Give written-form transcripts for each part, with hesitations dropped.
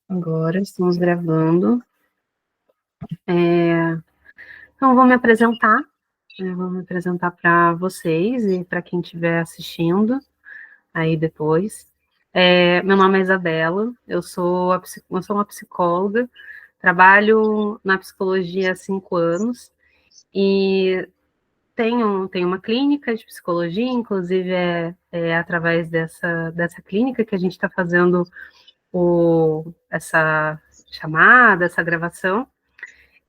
Agora estamos gravando. Então, vou me apresentar. Vou me apresentar para vocês e para quem estiver assistindo aí depois. Meu nome é Isabela, eu sou uma psicóloga, trabalho na psicologia há 5 anos e tenho uma clínica de psicologia, inclusive é através dessa clínica que a gente está fazendo essa chamada, essa gravação.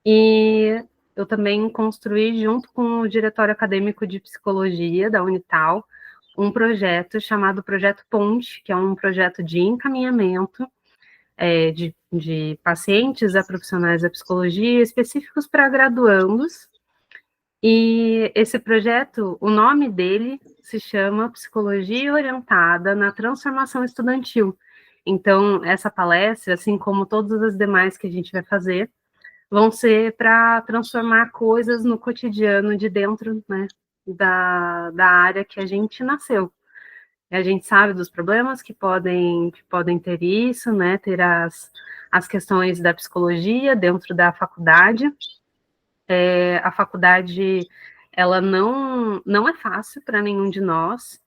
E eu também construí, junto com o Diretório Acadêmico de Psicologia da Unital, um projeto chamado Projeto Ponte, que é um projeto de encaminhamento de pacientes a profissionais da psicologia específicos para graduandos. E esse projeto, o nome dele se chama Psicologia Orientada na Transformação Estudantil. Então, essa palestra, assim como todas as demais que a gente vai fazer, vão ser para transformar coisas no cotidiano de dentro, né, da área que a gente nasceu. E a gente sabe dos problemas que podem ter isso, né, ter as questões da psicologia dentro da faculdade. A faculdade, ela não é fácil para nenhum de nós,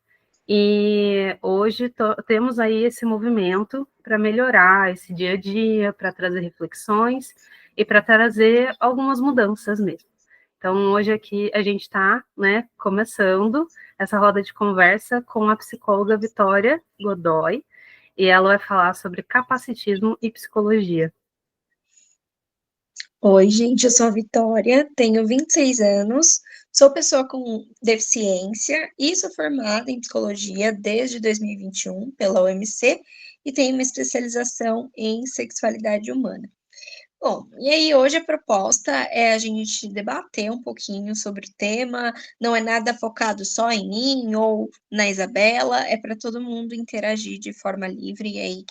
e hoje temos aí esse movimento para melhorar esse dia a dia, para trazer reflexões e para trazer algumas mudanças mesmo. Então, hoje aqui a gente está, né, começando essa roda de conversa com a psicóloga Vitória Godoy, e ela vai falar sobre capacitismo e psicologia. Oi, gente, eu sou a Vitória, tenho 26 anos, sou pessoa com deficiência e sou formada em psicologia desde 2021 pela UMC e tenho uma especialização em sexualidade humana. Bom, e aí hoje a proposta é a gente debater um pouquinho sobre o tema, não é nada focado só em mim ou na Isabela, é para todo mundo interagir de forma livre, e aí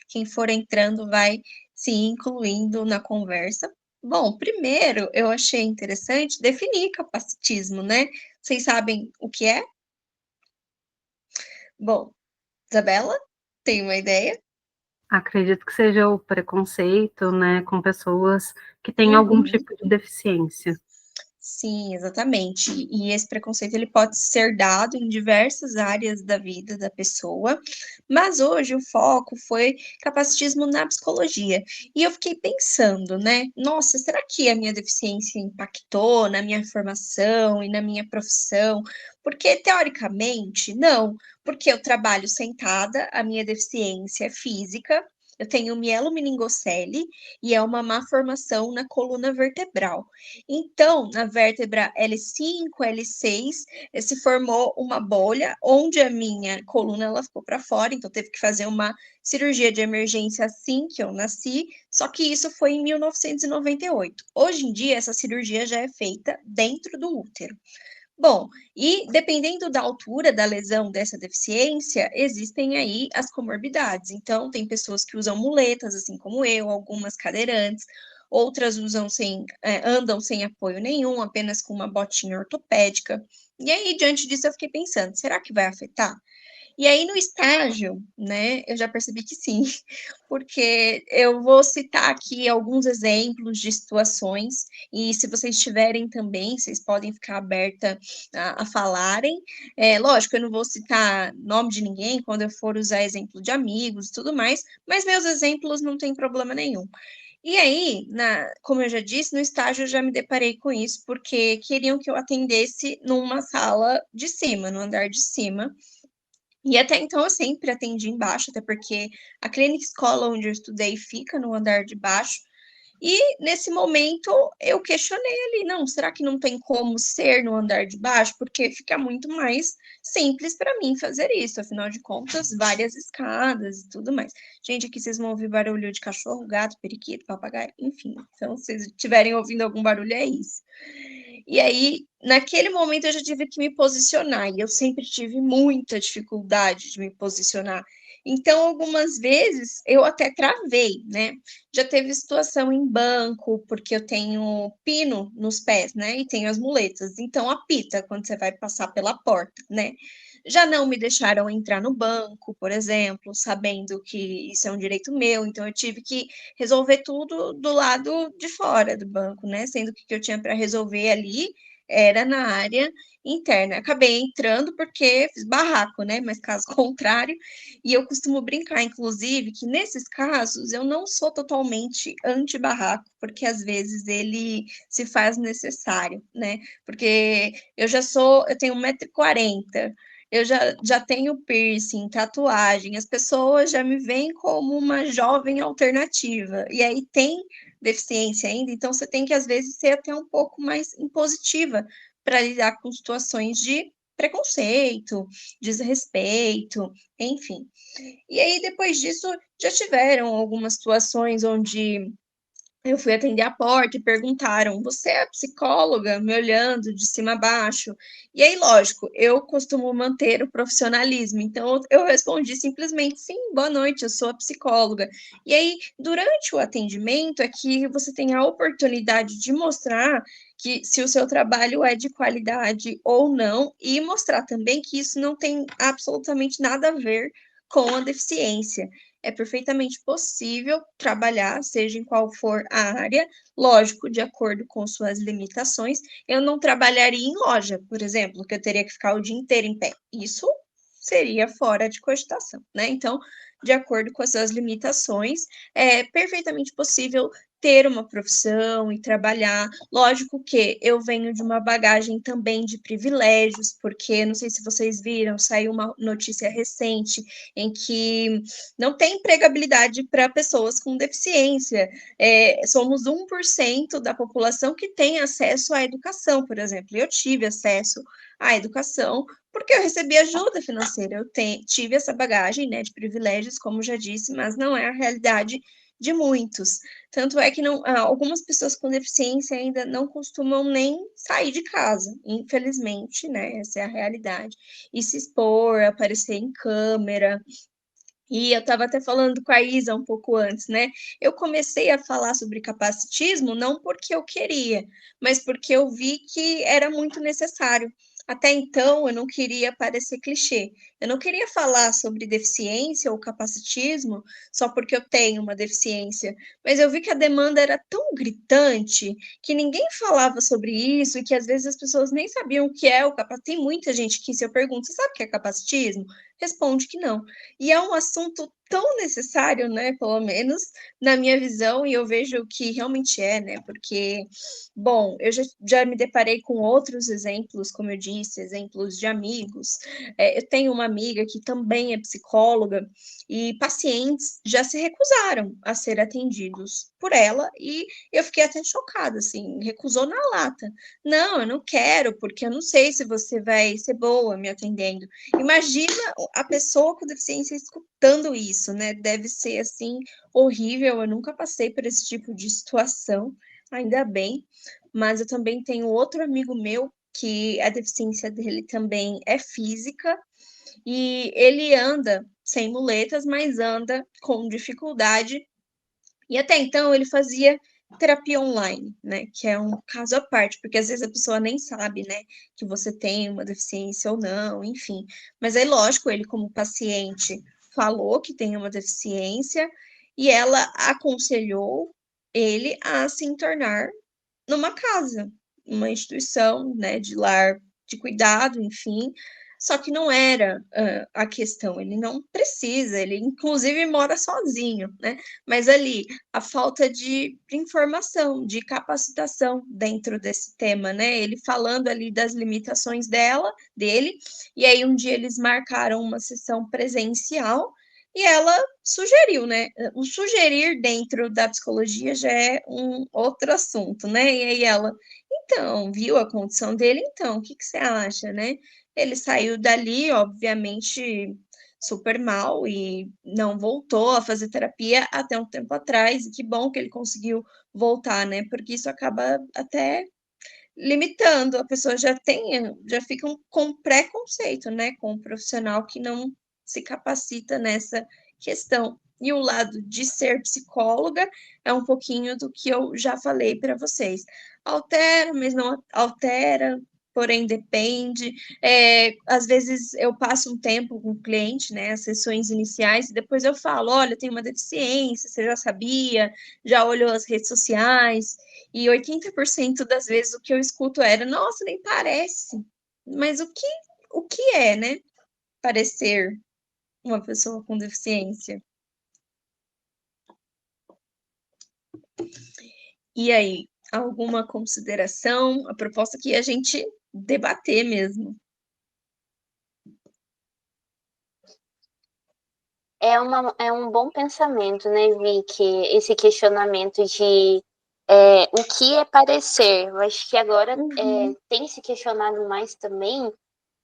quem for entrando vai se incluindo na conversa. Bom, primeiro eu achei interessante definir capacitismo, né? Vocês sabem o que é? Bom, Isabela, tem uma ideia? Acredito que seja o preconceito, né, com pessoas que têm algum Uhum. tipo de deficiência. Sim, exatamente. E esse preconceito ele pode ser dado em diversas áreas da vida da pessoa, mas hoje o foco foi capacitismo na psicologia. E eu fiquei pensando, né? Nossa, será que a minha deficiência impactou na minha formação e na minha profissão? Porque teoricamente, não, porque eu trabalho sentada, a minha deficiência é física. Eu tenho mielomeningocele e é uma má formação na coluna vertebral. Então, na vértebra L5, L6, se formou uma bolha onde a minha coluna ela ficou para fora, então teve que fazer uma cirurgia de emergência assim que eu nasci, só que isso foi em 1998. Hoje em dia, essa cirurgia já é feita dentro do útero. Bom, e dependendo da altura da lesão dessa deficiência, existem aí as comorbidades. Então, tem pessoas que usam muletas, assim como eu, algumas cadeirantes, outras andam sem apoio nenhum, apenas com uma botinha ortopédica. E aí, diante disso, eu fiquei pensando, será que vai afetar? E aí, no estágio, né, eu já percebi que sim, porque eu vou citar aqui alguns exemplos de situações, e se vocês tiverem também, vocês podem ficar aberta a falarem. Lógico, eu não vou citar nome de ninguém quando eu for usar exemplo de amigos e tudo mais, mas meus exemplos não tem problema nenhum. E aí, como eu já disse, no estágio eu já me deparei com isso, porque queriam que eu atendesse numa sala de cima, no andar de cima, e até então eu sempre atendi embaixo, até porque a clínica escola onde eu estudei fica no andar de baixo. E nesse momento eu questionei ali, não, será que não tem como ser no andar de baixo? Porque fica muito mais simples para mim fazer isso, afinal de contas, várias escadas e tudo mais. Gente, aqui vocês vão ouvir barulho de cachorro, gato, periquito, papagaio, enfim. Então, se vocês estiverem ouvindo algum barulho, é isso. E aí, naquele momento, eu já tive que me posicionar, e eu sempre tive muita dificuldade de me posicionar. Então, algumas vezes eu até travei, né? Já teve situação em banco, porque eu tenho pino nos pés, né? E tenho as muletas. Então, apita quando você vai passar pela porta, né? Já não me deixaram entrar no banco, por exemplo, sabendo que isso é um direito meu, então eu tive que resolver tudo do lado de fora do banco, né? Sendo que o que eu tinha para resolver ali era na área interna. Acabei entrando porque fiz barraco, né? Mas caso contrário, e eu costumo brincar, inclusive, que nesses casos eu não sou totalmente anti-barraco, porque às vezes ele se faz necessário, né? Porque eu tenho 1,40 m, eu já tenho piercing, tatuagem, as pessoas já me veem como uma jovem alternativa, e aí tem deficiência ainda, então você tem que, às vezes, ser até um pouco mais impositiva para lidar com situações de preconceito, desrespeito, enfim. E aí, depois disso, já tiveram algumas situações onde eu fui atender a porta e perguntaram: Você é psicóloga? Me olhando de cima a baixo. E aí, lógico, eu costumo manter o profissionalismo, então eu respondi simplesmente: Sim, boa noite, eu sou a psicóloga. E aí, durante o atendimento, é que você tem a oportunidade de mostrar que se o seu trabalho é de qualidade ou não, e mostrar também que isso não tem absolutamente nada a ver com a deficiência. É perfeitamente possível trabalhar, seja em qual for a área, lógico, de acordo com suas limitações. Eu não trabalharia em loja, por exemplo, que eu teria que ficar o dia inteiro em pé. Isso seria fora de cogitação, né? Então, de acordo com as suas limitações, é perfeitamente possível ter uma profissão e trabalhar. Lógico que eu venho de uma bagagem também de privilégios, porque não sei se vocês viram, saiu uma notícia recente em que não tem empregabilidade para pessoas com deficiência. Somos 1% da população que tem acesso à educação, por exemplo. Eu tive acesso à educação porque eu recebi ajuda financeira. Tive essa bagagem, né, de privilégios, como já disse, mas não é a realidade de muitos. Tanto é que algumas pessoas com deficiência ainda não costumam nem sair de casa, infelizmente, né? Essa é a realidade. E se expor, aparecer em câmera, e eu estava até falando com a Isa um pouco antes, né? Eu comecei a falar sobre capacitismo não porque eu queria, mas porque eu vi que era muito necessário. Até então, eu não queria parecer clichê. Eu não queria falar sobre deficiência ou capacitismo só porque eu tenho uma deficiência, mas eu vi que a demanda era tão gritante que ninguém falava sobre isso e que às vezes as pessoas nem sabiam o que é o capacitismo. Tem muita gente que, se eu pergunto, você sabe o que é capacitismo? Responde que não. E é um assunto tão necessário, né? Pelo menos na minha visão, e eu vejo que realmente é, né? Porque, bom, eu já me deparei com outros exemplos, como eu disse, exemplos de amigos. Eu tenho uma amiga que também é psicóloga, e pacientes já se recusaram a ser atendidos por ela, e eu fiquei até chocada, assim, recusou na lata. Não, eu não quero, porque eu não sei se você vai ser boa me atendendo. Imagina a pessoa com deficiência escutando isso, né? Deve ser assim horrível. Eu nunca passei por esse tipo de situação, ainda bem. Mas eu também tenho outro amigo meu que a deficiência dele também é física e ele anda sem muletas, mas anda com dificuldade. E até então ele fazia terapia online, né? Que é um caso à parte, porque às vezes a pessoa nem sabe, né, que você tem uma deficiência ou não, enfim. Mas aí, lógico, ele, como paciente, falou que tem uma deficiência e ela aconselhou ele a se internar numa casa, uma instituição, né, de lar de cuidado, enfim. Só que não era a questão, ele não precisa, ele inclusive mora sozinho, né? Mas ali, a falta de informação, de capacitação dentro desse tema, né? Ele falando ali das limitações dele, e aí um dia eles marcaram uma sessão presencial e ela sugeriu, né? O sugerir dentro da psicologia já é um outro assunto, né? E aí ela, então, viu a condição dele, então, o que que você acha, né? Ele saiu dali, obviamente, super mal e não voltou a fazer terapia até um tempo atrás. E que bom que ele conseguiu voltar, né? Porque isso acaba até limitando, a pessoa já fica com preconceito, né? Com o profissional que não se capacita nessa questão. E o lado de ser psicóloga é um pouquinho do que eu já falei para vocês. Altera, mas não altera, porém depende. Às vezes eu passo um tempo com o cliente, né, as sessões iniciais, e depois eu falo, olha, tem uma deficiência, você já sabia, já olhou as redes sociais, e 80% das vezes o que eu escuto era, nossa, nem parece. Mas o que é, né, parecer uma pessoa com deficiência? E aí, alguma consideração? A proposta aqui é a gente debater mesmo. É um bom pensamento, né, Vicky? Esse questionamento de o que é parecer. Eu acho que agora tem se questionado mais também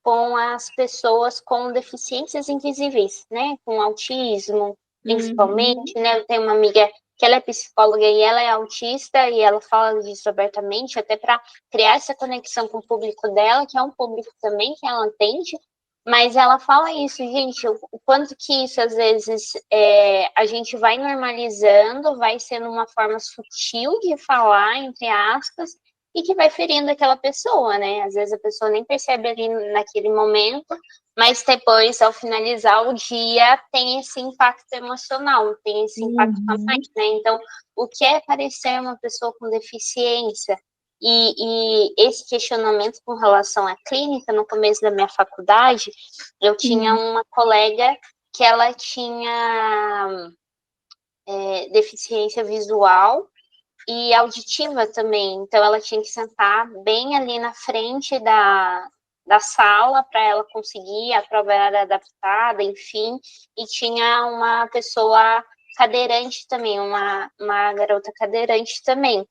com as pessoas com deficiências invisíveis, né? Com autismo, principalmente, né? Eu tenho uma amiga que ela é psicóloga e ela é autista e ela fala disso abertamente, até para criar essa conexão com o público dela, que é um público também que ela atende, mas ela fala isso, gente, o quanto que isso às vezes a gente vai normalizando, vai sendo uma forma sutil de falar, entre aspas, e que vai ferindo aquela pessoa, né? Às vezes a pessoa nem percebe ali naquele momento, mas depois, ao finalizar o dia, tem esse impacto emocional, tem esse impacto a mais, né? Então, o que é parecer uma pessoa com deficiência? E esse questionamento com relação à clínica, no começo da minha faculdade, eu tinha uma colega que ela tinha deficiência visual e auditiva também. Então, ela tinha que sentar bem ali na frente da sala para ela conseguir, a prova era adaptada, enfim, e tinha uma pessoa cadeirante também, uma garota cadeirante também.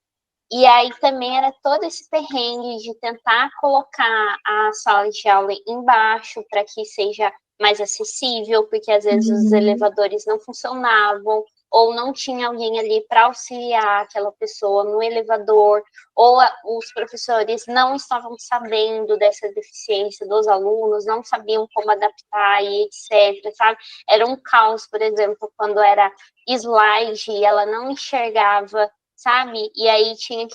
E aí também era todo esse perrengue de tentar colocar a sala de aula embaixo para que seja mais acessível, porque às vezes os elevadores não funcionavam, ou não tinha alguém ali para auxiliar aquela pessoa no elevador, ou os professores não estavam sabendo dessa deficiência dos alunos, não sabiam como adaptar e etc, sabe? Era um caos, por exemplo, quando era slide e ela não enxergava, sabe? E aí tinha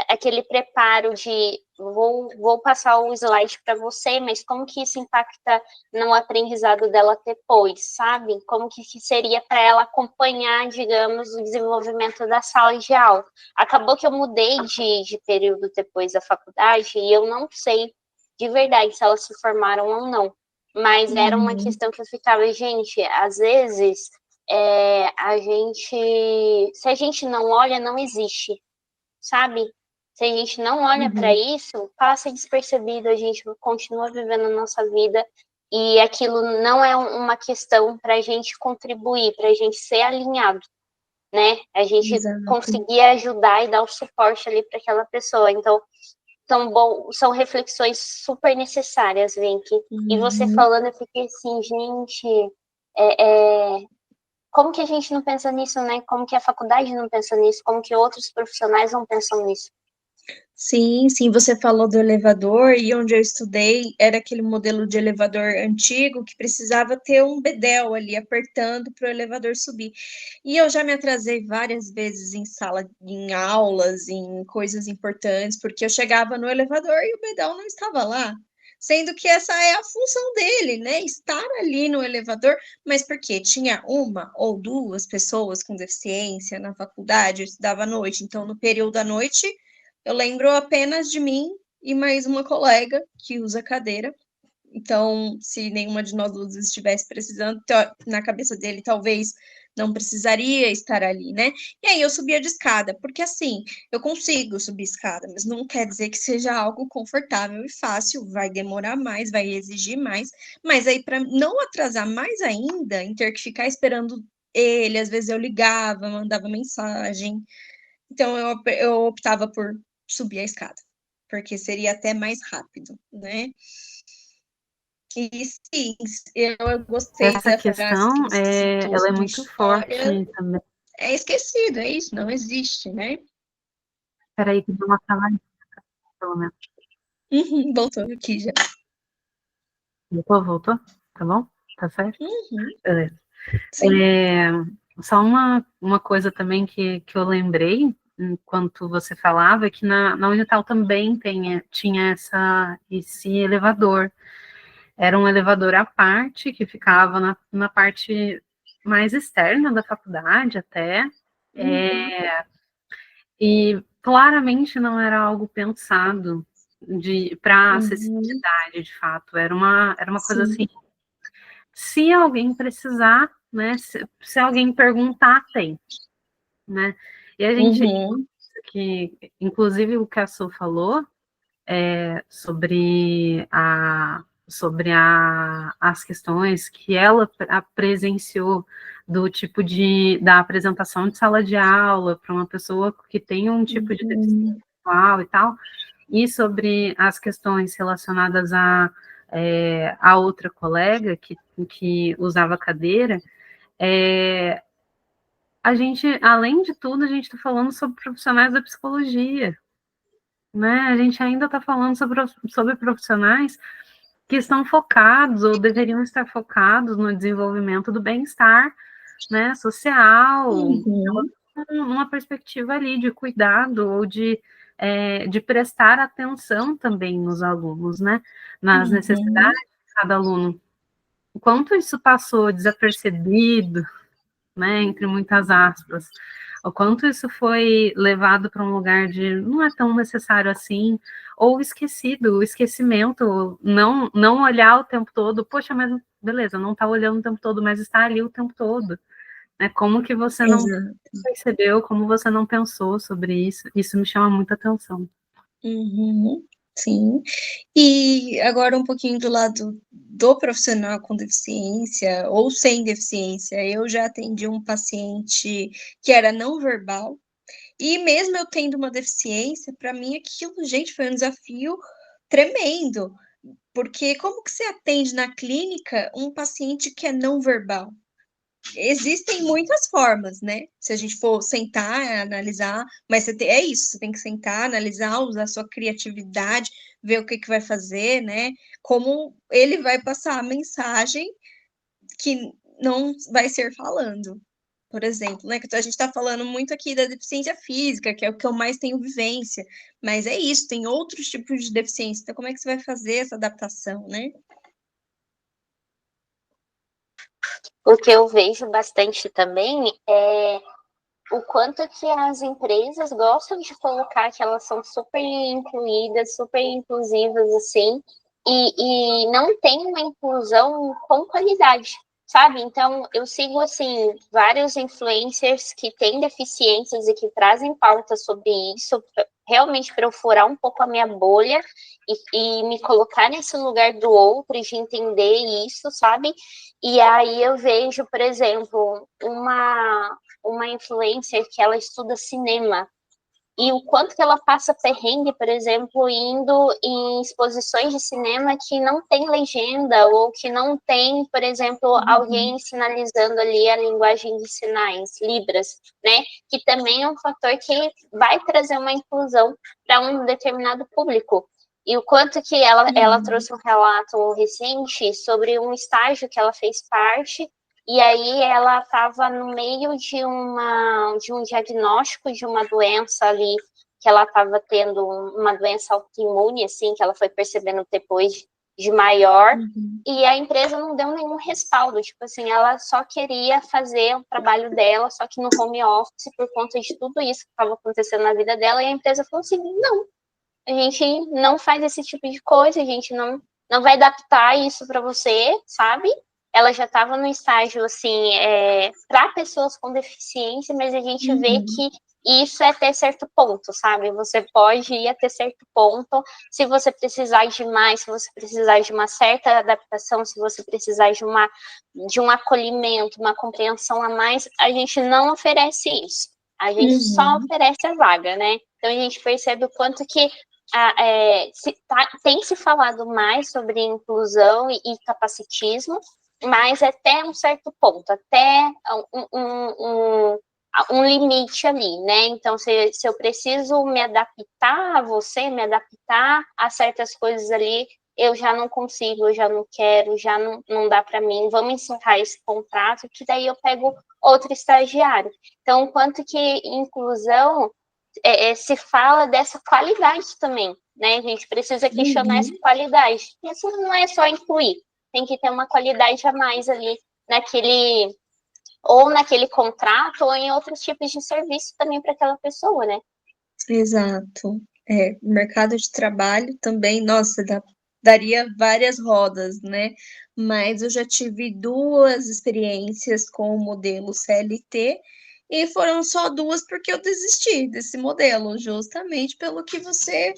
aquele preparo de vou passar o slide para você, mas como que isso impacta no aprendizado dela depois, sabe? Como que seria para ela acompanhar, digamos, o desenvolvimento da sala de aula. Acabou que eu mudei de período depois da faculdade e eu não sei de verdade se elas se formaram ou não, mas era uma questão que eu ficava, gente, às vezes se a gente não olha, não existe, sabe? Se a gente não olha para isso, passa despercebido, a gente continua vivendo a nossa vida e aquilo não é uma questão para a gente contribuir, para a gente ser alinhado, né? A gente conseguir ajudar e dar o suporte ali para aquela pessoa. Então, são reflexões super necessárias, Vink. E você falando, eu fiquei assim, gente, como que a gente não pensa nisso, né? Como que a faculdade não pensa nisso? Como que outros profissionais não pensam nisso? Sim, sim, você falou do elevador, e onde eu estudei era aquele modelo de elevador antigo que precisava ter um bedel ali apertando para o elevador subir. E eu já me atrasei várias vezes em sala, em aulas, em coisas importantes, porque eu chegava no elevador e o bedel não estava lá. Sendo que essa é a função dele, né? Estar ali no elevador, mas porque tinha uma ou duas pessoas com deficiência na faculdade, eu estudava à noite, então no período da noite eu lembro apenas de mim e mais uma colega que usa cadeira. Então, se nenhuma de nós duas estivesse precisando, na cabeça dele, talvez não precisaria estar ali, né? E aí eu subia de escada, porque assim, eu consigo subir escada, mas não quer dizer que seja algo confortável e fácil, vai demorar mais, vai exigir mais, mas aí para não atrasar mais ainda, em ter que ficar esperando ele, às vezes eu ligava, mandava mensagem, então eu optava por subir a escada, porque seria até mais rápido, né? E sim, eu gostei Essa da frase que questão, você citou ela é sobre muito história. forte também. É esquecido, é isso, não existe, né? Espera que deu uma travadinha, pelo menos. Voltou aqui já. Voltou? Tá bom? Tá certo? Beleza. Sim. Só uma coisa também que eu lembrei, enquanto você falava, é que na Unital também tinha esse elevador. Era um elevador à parte, que ficava na parte mais externa da faculdade até, e claramente não era algo pensado para acessibilidade, de fato. Era uma coisa assim, se alguém precisar, né, se alguém perguntar, tem, né? E a gente, que, inclusive o que a Su falou, sobre as questões que ela presenciou do tipo da apresentação de sala de aula para uma pessoa que tem um tipo de deficiência visual e tal, e sobre as questões relacionadas a outra colega que usava cadeira, a gente, além de tudo, a gente está falando sobre profissionais da psicologia, né? A gente ainda está falando sobre profissionais que estão focados ou deveriam estar focados no desenvolvimento do bem-estar, né, social, numa perspectiva ali de cuidado ou de prestar atenção também nos alunos, né, nas necessidades de cada aluno. O quanto isso passou desapercebido, né, entre muitas aspas, o quanto isso foi levado para um lugar de não é tão necessário assim, ou esquecido, o esquecimento, não olhar o tempo todo, poxa, mas beleza, não está olhando o tempo todo, mas está ali o tempo todo, né? Como que você não percebeu, como você não pensou sobre isso? Isso me chama muita atenção. Sim. E agora um pouquinho do lado do profissional com deficiência ou sem deficiência. Eu já atendi um paciente que era não verbal, e mesmo eu tendo uma deficiência, para mim aquilo, gente, foi um desafio tremendo, porque como que você atende na clínica um paciente que é não verbal? Existem muitas formas, né? Se a gente for sentar, analisar, mas é isso, você tem que sentar, analisar, usar a sua criatividade, ver o que vai fazer, né? Como ele vai passar a mensagem que não vai ser falando, por exemplo, né? Que a gente está falando muito aqui da deficiência física, que é o que eu mais tenho vivência, mas é isso, tem outros tipos de deficiência. Então, como é que você vai fazer essa adaptação, né? O que eu vejo bastante também é o quanto que as empresas gostam de colocar que elas são super incluídas, super inclusivas, assim, e não tem uma inclusão com qualidade, sabe? Então, eu sigo, assim, vários influencers que têm deficiências e que trazem pauta sobre isso, realmente para eu furar um pouco a minha bolha e me colocar nesse lugar do outro, de entender isso, sabe? E aí eu vejo, por exemplo, uma influencer que ela estuda cinema e o quanto que ela passa perrengue, por exemplo, indo em exposições de cinema que não tem legenda ou que não tem, por exemplo, alguém sinalizando ali a linguagem de sinais, libras, né? Que também é um fator que vai trazer uma inclusão para um determinado público. E o quanto que ela trouxe um relato recente sobre um estágio que ela fez parte, e aí ela estava no meio de um diagnóstico de uma doença ali, que ela estava tendo uma doença autoimune, assim, que ela foi percebendo depois de maior, e a empresa não deu nenhum respaldo, tipo assim, ela só queria fazer o trabalho dela, só que no home office, por conta de tudo isso que estava acontecendo na vida dela, e a empresa falou assim, não, a gente não faz esse tipo de coisa, a gente não vai adaptar isso para você, sabe? Ela já estava no estágio, assim, para pessoas com deficiência, mas a gente vê que isso é até certo ponto, sabe? Você pode ir até certo ponto, se você precisar de mais, se você precisar de uma certa adaptação, se você precisar de um acolhimento, uma compreensão a mais, a gente não oferece isso. A gente só oferece a vaga, né? Então a gente percebe o quanto que tem se falado mais sobre inclusão e capacitismo, mas até um certo ponto, até um limite ali, né? Então, se eu preciso me adaptar a você, me adaptar a certas coisas ali, eu já não consigo, eu já não quero, já não dá para mim, vamos encerrar esse contrato, que daí eu pego outro estagiário. Então, quanto que inclusão se fala dessa qualidade também, né? A gente precisa questionar essa qualidade. Isso não é só incluir, tem que ter uma qualidade a mais ali naquele contrato ou em outros tipos de serviço também para aquela pessoa, né? Exato. O mercado de trabalho também, nossa, daria várias rodas, né? Mas eu já tive 2 experiências com o modelo CLT e foram só 2 porque eu desisti desse modelo, justamente pelo que você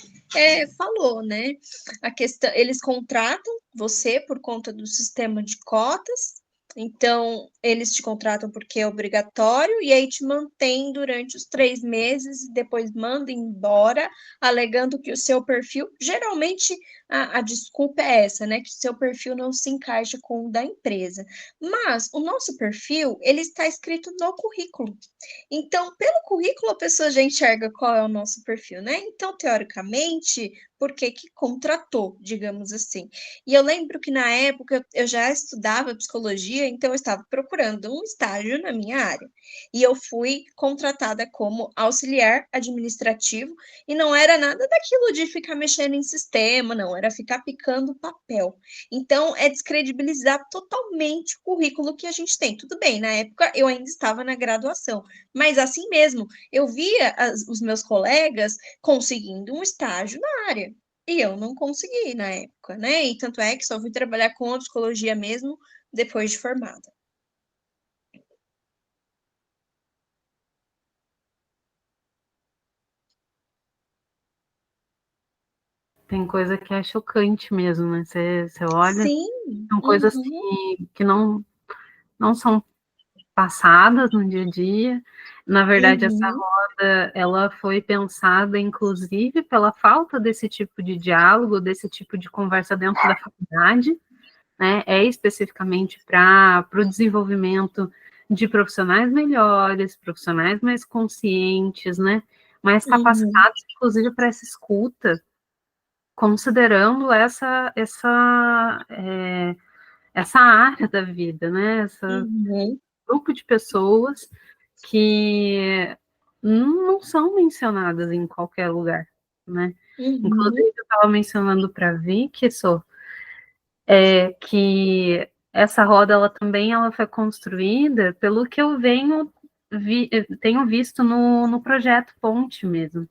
falou, né? A questão, eles contratam você por conta do sistema de cotas, então eles te contratam porque é obrigatório e aí te mantém durante os 3 meses e depois mandam embora, alegando que o seu perfil, geralmente a desculpa é essa, né? Que o seu perfil não se encaixa com o da empresa. Mas o nosso perfil, ele está escrito no currículo. Então, pelo currículo, a pessoa já enxerga qual é o nosso perfil, né? Então, teoricamente, por que que contratou, digamos assim? E eu lembro que na época eu já estudava psicologia, então eu estava procurando um estágio na minha área. E eu fui contratada como auxiliar administrativo, e não era nada daquilo de ficar mexendo em sistema, não, era ficar picando papel. Então, é descredibilizar totalmente o currículo que a gente tem. Tudo bem, na época eu ainda estava na graduação, mas assim mesmo, eu via os meus colegas conseguindo um estágio na área. E eu não consegui na época, né? E tanto é que só fui trabalhar com a psicologia mesmo depois de formada. Tem coisa que é chocante mesmo, né? Você olha, Sim, são coisas que não são passadas no dia a dia. Na verdade, essa uhum, roda, ela foi pensada, inclusive, pela falta desse tipo de diálogo, desse tipo de conversa dentro da faculdade, né? É especificamente para o desenvolvimento de profissionais melhores, profissionais mais conscientes, né? Mais uhum, capacitados, inclusive, para essa escuta, considerando essa área da vida, né? Essa uhum, grupo de pessoas que não são mencionadas em qualquer lugar, né? uhum, Inclusive, eu estava mencionando para a Vicky, que essa roda ela foi construída pelo que eu tenho visto no projeto Ponte mesmo.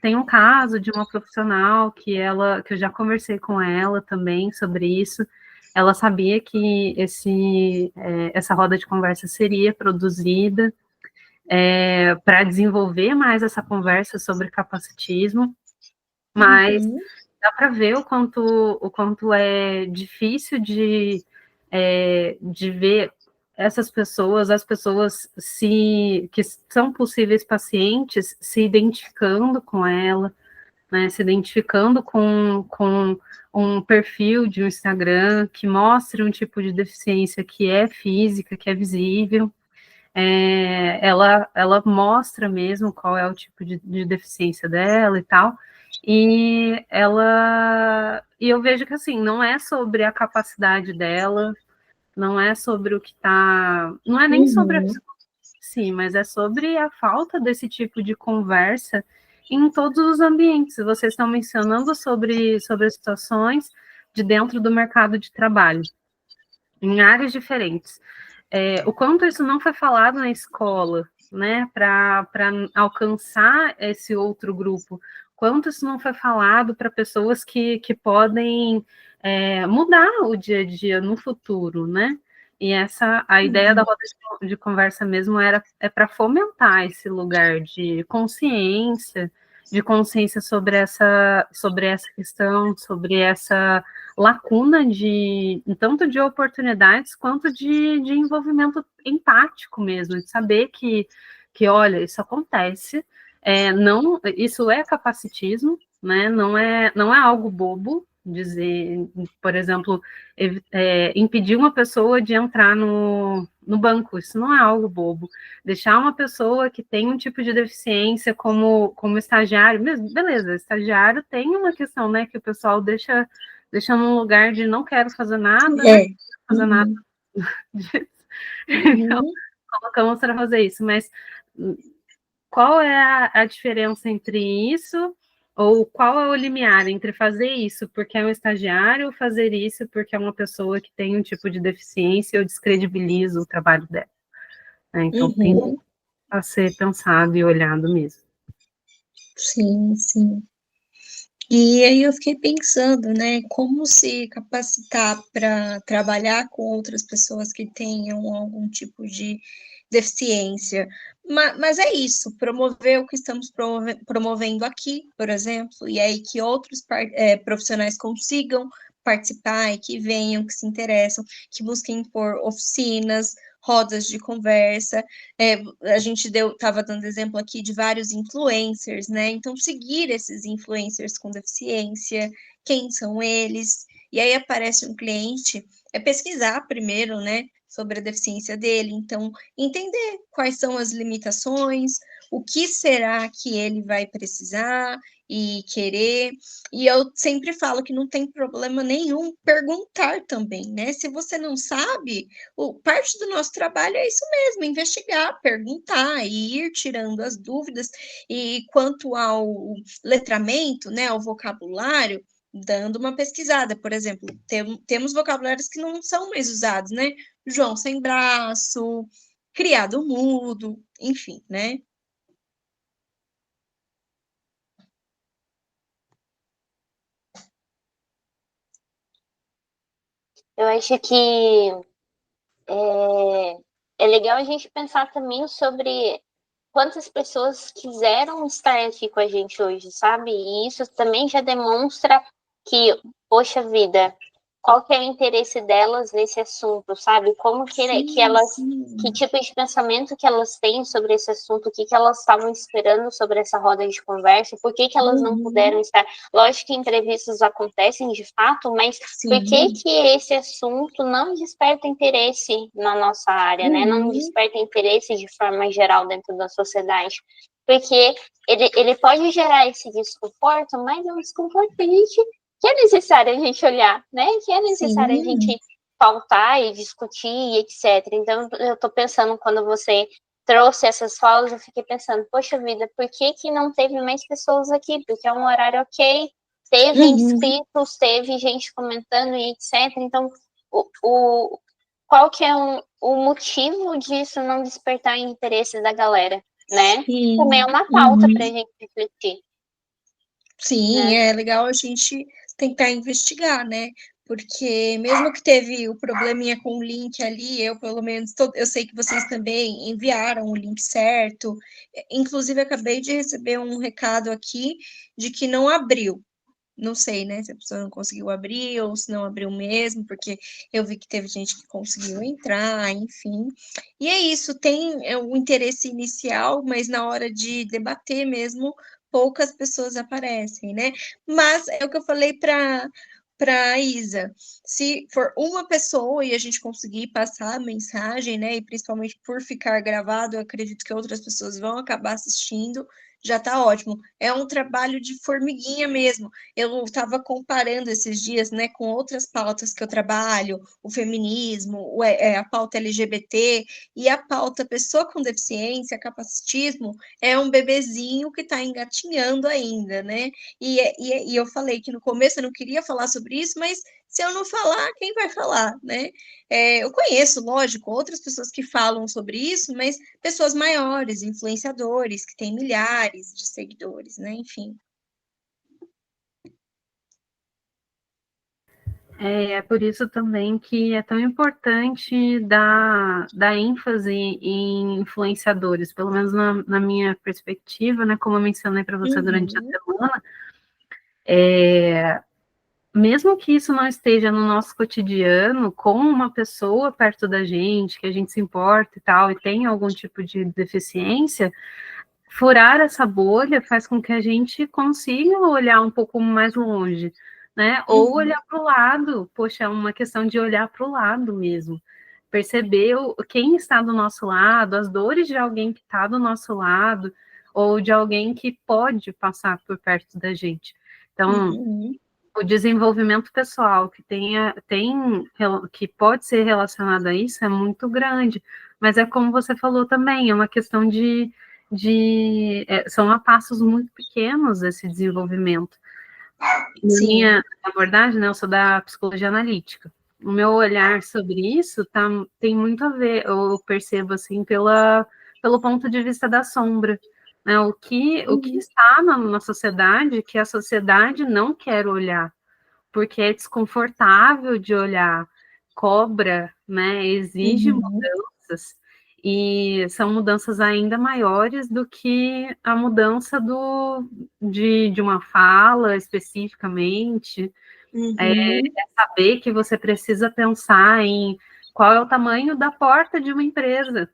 Tem um caso de uma profissional que eu já conversei com ela também sobre isso. Ela sabia que essa roda de conversa seria produzida para desenvolver mais essa conversa sobre capacitismo, mas uhum, dá para ver o quanto é difícil de ver essas pessoas, as pessoas que são possíveis pacientes, se identificando com ela, né, se identificando com um perfil de um Instagram que mostre um tipo de deficiência que é física, que é visível. Ela mostra mesmo qual é o tipo de deficiência dela e tal. E eu vejo que assim, não é sobre a capacidade dela, não é sobre o que está. Não é nem sobre a uhum. psicologia, sim, mas é sobre a falta desse tipo de conversa em todos os ambientes. Vocês estão mencionando sobre as situações de dentro do mercado de trabalho, em áreas diferentes. O quanto isso não foi falado na escola, né, para alcançar esse outro grupo, quanto isso não foi falado para pessoas que podem mudar o dia a dia no futuro, né? E a ideia da roda de conversa mesmo é para fomentar esse lugar de consciência sobre essa questão, sobre essa lacuna tanto de oportunidades quanto de envolvimento empático mesmo, de saber olha, isso acontece, não, isso é capacitismo, né? Não é algo bobo dizer, por exemplo, impedir uma pessoa de entrar no banco, isso não é algo bobo. Deixar uma pessoa que tem um tipo de deficiência como estagiário, mesmo, beleza, estagiário tem uma questão, né, que o pessoal deixa num lugar de não quero fazer nada, né? É. Fazer nada Uhum, disso. Então, uhum, colocamos para fazer isso, mas qual é a diferença entre isso, ou qual é o limiar entre fazer isso porque é um estagiário ou fazer isso porque é uma pessoa que tem um tipo de deficiência ou descredibiliza o trabalho dela. Então, tem a ser pensado e olhado mesmo. Sim, sim. E aí eu fiquei pensando, né, como se capacitar para trabalhar com outras pessoas que tenham algum tipo de deficiência. Mas é isso, promover o que estamos promovendo aqui, por exemplo, e aí que outros profissionais consigam participar e que venham, que se interessam, que busquem por oficinas, rodas de conversa. A gente estava dando exemplo aqui de vários influencers, né? Então, seguir esses influencers com deficiência, quem são eles, e aí aparece um cliente, pesquisar primeiro, né, sobre a deficiência dele, então, entender quais são as limitações, o que será que ele vai precisar e querer, e eu sempre falo que não tem problema nenhum perguntar também, né? Se você não sabe, parte do nosso trabalho é isso mesmo, investigar, perguntar e ir tirando as dúvidas. E quanto ao letramento, né, ao vocabulário, dando uma pesquisada, por exemplo, temos vocabulários que não são mais usados, né? João sem braço, criado mudo, enfim, né? Eu acho que é legal a gente pensar também sobre quantas pessoas quiseram estar aqui com a gente hoje, sabe? E isso também já demonstra que, poxa vida, qual que é o interesse delas nesse assunto, sabe? Como que elas, que tipo de pensamento que elas têm sobre esse assunto, o que elas estavam esperando sobre essa roda de conversa, por que elas não puderam estar. Lógico que entrevistas acontecem de fato, mas por que esse assunto não desperta interesse na nossa área, né? Não desperta interesse de forma geral dentro da sociedade. Porque ele pode gerar esse desconforto, mas é um desconforto que a gente que é necessário a gente olhar, né? Que é necessário a gente pautar e discutir e etc. Então, eu estou pensando, quando você trouxe essas falas, eu fiquei pensando, poxa vida, por que não teve mais pessoas aqui? Porque é um horário ok, teve inscritos, teve gente comentando e etc. Então, qual que é o motivo disso não despertar o interesse da galera, né? Também é uma pauta para a gente refletir. Sim, é legal a gente tentar investigar, né? Porque mesmo que teve o probleminha com o link ali, eu pelo menos, eu sei que vocês também enviaram o link certo. Inclusive, acabei de receber um recado aqui de que não abriu. Não sei, né, se a pessoa não conseguiu abrir ou se não abriu mesmo, porque eu vi que teve gente que conseguiu entrar, enfim. E é isso, tem o interesse inicial, mas na hora de debater mesmo, poucas pessoas aparecem, né? Mas é o que eu falei para a Isa, se for uma pessoa e a gente conseguir passar a mensagem, né, e principalmente por ficar gravado, eu acredito que outras pessoas vão acabar assistindo, já está ótimo. É um trabalho de formiguinha mesmo. Eu estava comparando esses dias, né, com outras pautas que eu trabalho, o feminismo, a pauta LGBT e a pauta pessoa com deficiência, capacitismo, é um bebezinho que está engatinhando ainda, né? E eu falei que no começo eu não queria falar sobre isso, mas se eu não falar, quem vai falar, né? Eu conheço, lógico, outras pessoas que falam sobre isso, mas pessoas maiores, influenciadores, que têm milhares de seguidores, né? Enfim. É por isso também que é tão importante dar ênfase em influenciadores, pelo menos na minha perspectiva, né? Como eu mencionei para você durante a semana, mesmo que isso não esteja no nosso cotidiano, com uma pessoa perto da gente, que a gente se importa e tal, e tem algum tipo de deficiência, furar essa bolha faz com que a gente consiga olhar um pouco mais longe, né? Ou olhar para o lado, poxa, é uma questão de olhar para o lado mesmo. Perceber quem está do nosso lado, as dores de alguém que está do nosso lado, ou de alguém que pode passar por perto da gente. Então, o desenvolvimento pessoal que pode ser relacionado a isso é muito grande, mas é como você falou também, é uma questão de são a passos muito pequenos esse desenvolvimento. Na Sim. minha abordagem, né, eu sou da psicologia analítica. O meu olhar sobre isso tem muito a ver, eu percebo assim, pelo ponto de vista da sombra. Né, o que está na sociedade que a sociedade não quer olhar, porque é desconfortável de olhar, cobra, né, exige mudanças, e são mudanças ainda maiores do que a mudança de uma fala especificamente. É saber que você precisa pensar em qual é o tamanho da porta de uma empresa,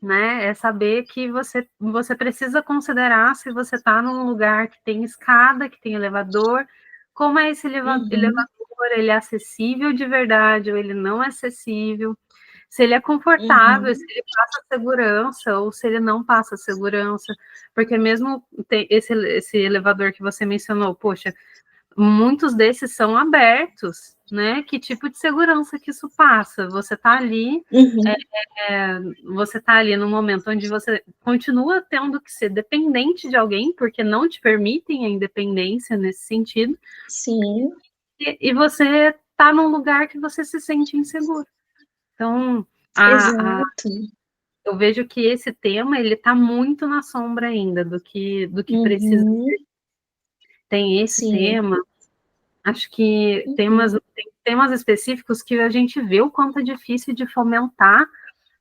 né? É saber que você precisa considerar se você está num lugar que tem escada, que tem elevador, como é esse elevador, ele é acessível de verdade ou ele não é acessível, se ele é confortável, se ele passa segurança ou se ele não passa segurança, porque mesmo esse elevador que você mencionou, poxa, muitos desses são abertos, né? Que tipo de segurança que isso passa? Você está ali, você está ali no momento onde você continua tendo que ser dependente de alguém, porque não te permitem a independência nesse sentido. Sim. E você está num lugar que você se sente inseguro. Então, Exato. eu vejo que esse tema ele está muito na sombra ainda do que precisa. Tem esse tema. Acho que tem temas específicos que a gente vê o quanto é difícil de fomentar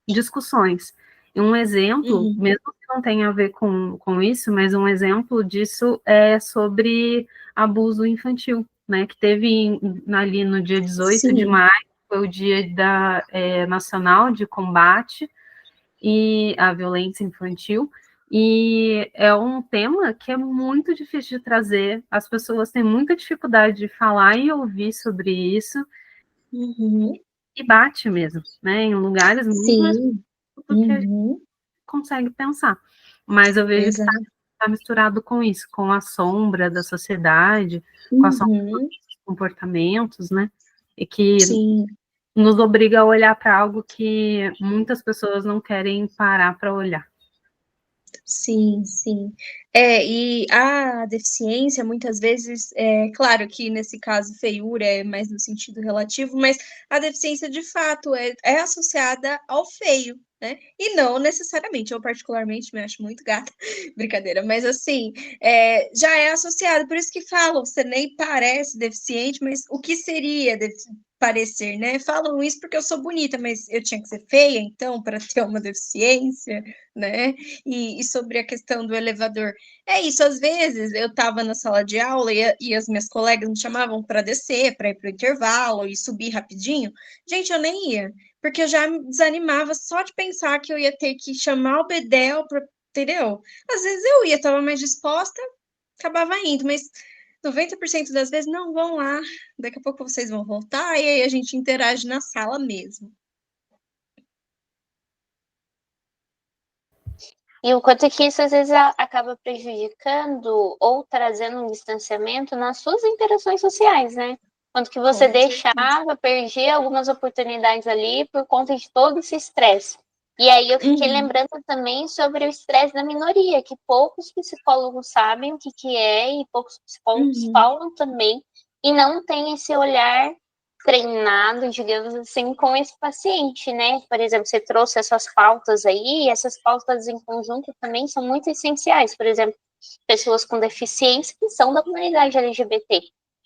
discussões. E um exemplo, mesmo que não tenha a ver com isso, mas um exemplo disso é sobre abuso infantil, né? Que teve ali no dia 18 de maio, foi o dia nacional de combate à violência infantil, e é um tema que é muito difícil de trazer, as pessoas têm muita dificuldade de falar e ouvir sobre isso, e bate mesmo, né, em lugares muito mais do que a gente consegue pensar. Mas eu vejo que está misturado com isso, com a sombra da sociedade, com a sombra dos comportamentos, né, e que nos obriga a olhar para algo que muitas pessoas não querem parar para olhar. Sim, sim. E a deficiência, muitas vezes, claro que nesse caso feiura é mais no sentido relativo, mas a deficiência de fato é associada ao feio, né? E não necessariamente, eu particularmente me acho muito gata, brincadeira, mas assim, já é associado, por isso que falam, você nem parece deficiente, mas o que seria parecer, né? Falam isso porque eu sou bonita, mas eu tinha que ser feia, então, para ter uma deficiência, né? E sobre a questão do elevador, é isso, às vezes eu estava na sala de aula e as minhas colegas me chamavam para descer, para ir para o intervalo e subir rapidinho. Gente, eu nem ia, porque eu já me desanimava só de pensar que eu ia ter que chamar o bedel, entendeu? Às vezes eu ia, estava mais disposta, acabava indo, mas 90% das vezes, não, vão lá, daqui a pouco vocês vão voltar, e aí a gente interage na sala mesmo. E o quanto que isso às vezes acaba prejudicando ou trazendo um distanciamento nas suas interações sociais, né? Quanto que você deixava, perdia algumas oportunidades ali por conta de todo esse estresse. E aí eu fiquei lembrando também sobre o estresse da minoria, que poucos psicólogos sabem o que é e poucos psicólogos falam também, e não tem esse olhar treinado, digamos assim, com esse paciente, né? Por exemplo, você trouxe essas pautas aí, e essas pautas em conjunto também são muito essenciais. Por exemplo, pessoas com deficiência que são da comunidade LGBT,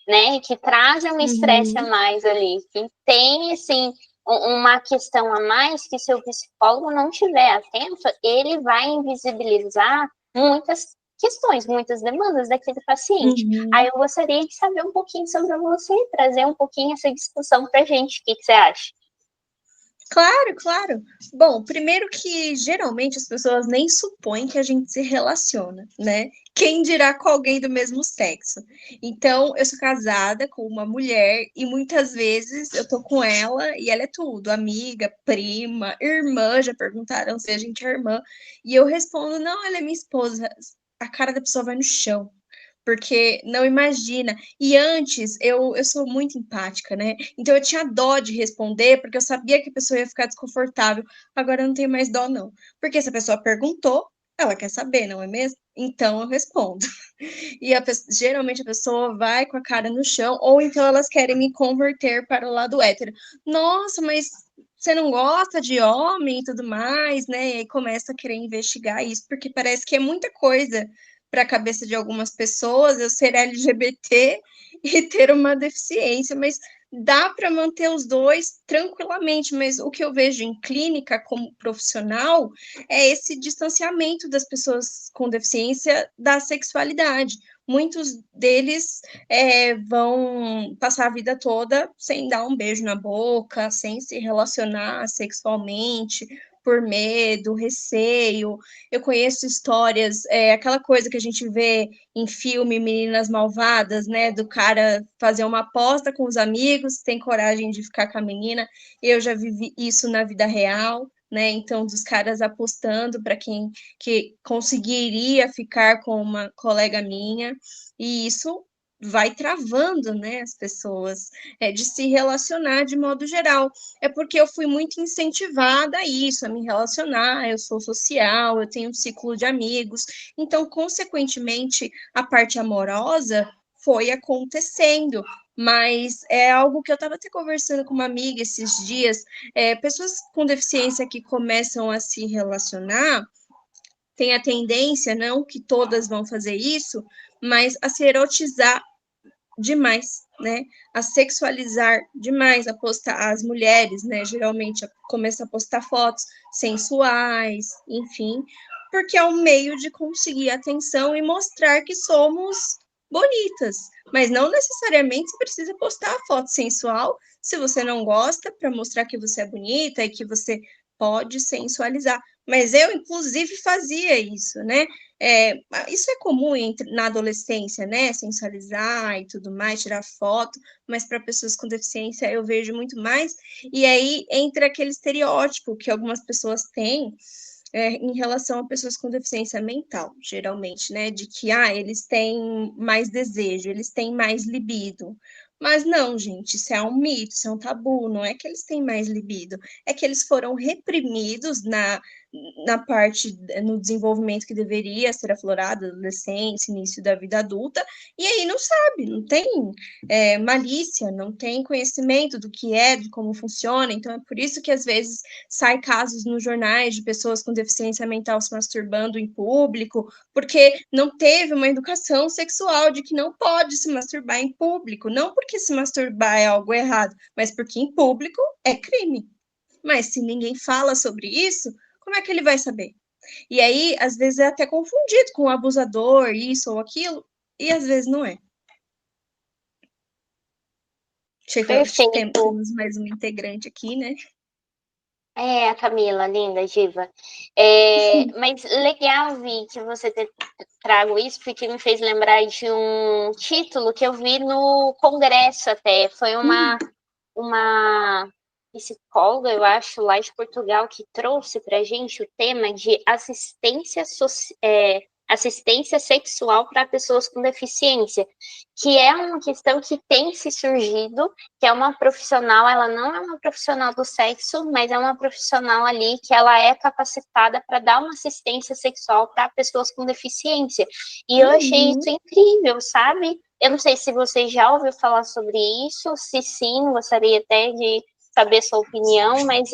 né? E que trazem um estresse a mais ali, que tem, assim, uma questão a mais que se o psicólogo não estiver atento, ele vai invisibilizar muitas questões, muitas demandas daquele paciente. Aí eu gostaria de saber um pouquinho sobre você, trazer um pouquinho essa discussão para a gente. O que você acha? Claro, claro. Bom, primeiro que geralmente as pessoas nem supõem que a gente se relaciona, né? Quem dirá com alguém do mesmo sexo? Então, eu sou casada com uma mulher e muitas vezes eu tô com ela e ela é tudo, amiga, prima, irmã, já perguntaram se a gente é irmã, e eu respondo, não, ela é minha esposa. A cara da pessoa vai no chão, porque não imagina. E antes, eu sou muito empática, né? Então eu tinha dó de responder, porque eu sabia que a pessoa ia ficar desconfortável. Agora eu não tenho mais dó, não. Porque se a pessoa perguntou, Ela quer saber, não é mesmo? Então eu respondo. E geralmente a pessoa vai com a cara no chão, ou então elas querem me converter para o lado hétero. Nossa, mas você não gosta de homem e tudo mais, né? E aí começa a querer investigar isso, porque parece que é muita coisa para a cabeça de algumas pessoas eu ser LGBT e ter uma deficiência, mas dá para manter os dois tranquilamente. Mas o que eu vejo em clínica como profissional é esse distanciamento das pessoas com deficiência da sexualidade. Muitos deles vão passar a vida toda sem dar um beijo na boca, sem se relacionar sexualmente, por medo, receio. Eu conheço histórias, aquela coisa que a gente vê em filme Meninas Malvadas, né? Do cara fazer uma aposta com os amigos, tem coragem de ficar com a menina. Eu já vivi isso na vida real, né? Então, dos caras apostando para quem que conseguiria ficar com uma colega minha, e isso vai travando, né, as pessoas de se relacionar de modo geral. É porque eu fui muito incentivada a isso, a me relacionar, eu sou social, eu tenho um ciclo de amigos, então, consequentemente, a parte amorosa foi acontecendo, mas é algo que eu estava até conversando com uma amiga esses dias, pessoas com deficiência que começam a se relacionar, tem a tendência, não que todas vão fazer isso, mas a se erotizar demais, né? A sexualizar demais, a postar as mulheres, né? Geralmente começa a postar fotos sensuais, enfim, porque é um meio de conseguir atenção e mostrar que somos bonitas, mas não necessariamente você precisa postar a foto sensual se você não gosta, para mostrar que você é bonita e que você pode sensualizar. Mas eu, inclusive, fazia isso, né? Isso é comum na adolescência, né? Sensualizar e tudo mais, tirar foto, mas para pessoas com deficiência eu vejo muito mais. E aí entra aquele estereótipo que algumas pessoas têm em relação a pessoas com deficiência mental, geralmente, né? De que eles têm mais desejo, eles têm mais libido. Mas não, gente, isso é um mito, isso é um tabu, não é que eles têm mais libido, é que eles foram reprimidos na parte, no desenvolvimento que deveria ser aflorado, adolescência, início da vida adulta, e aí não sabe, não tem malícia, não tem conhecimento do que é, de como funciona, então é por isso que às vezes sai casos nos jornais de pessoas com deficiência mental se masturbando em público, porque não teve uma educação sexual de que não pode se masturbar em público, não porque se masturbar é algo errado, mas porque em público é crime. Mas se ninguém fala sobre isso, como é que ele vai saber? E aí, às vezes, é até confundido com o abusador, isso ou aquilo, e às vezes não é. Perfeito. Temos mais um integrante aqui, né? A Camila, linda, diva. Mas legal, Vi, que você trago isso, porque me fez lembrar de um título que eu vi no congresso até. Foi uma psicóloga, eu acho, lá de Portugal, que trouxe para a gente o tema de assistência sexual para pessoas com deficiência, que é uma questão que tem se surgido, que é uma profissional, ela não é uma profissional do sexo, mas é uma profissional ali que ela é capacitada para dar uma assistência sexual para pessoas com deficiência. E eu achei isso incrível, sabe? Eu não sei se você já ouviu falar sobre isso, se sim, gostaria até de saber sua opinião, mas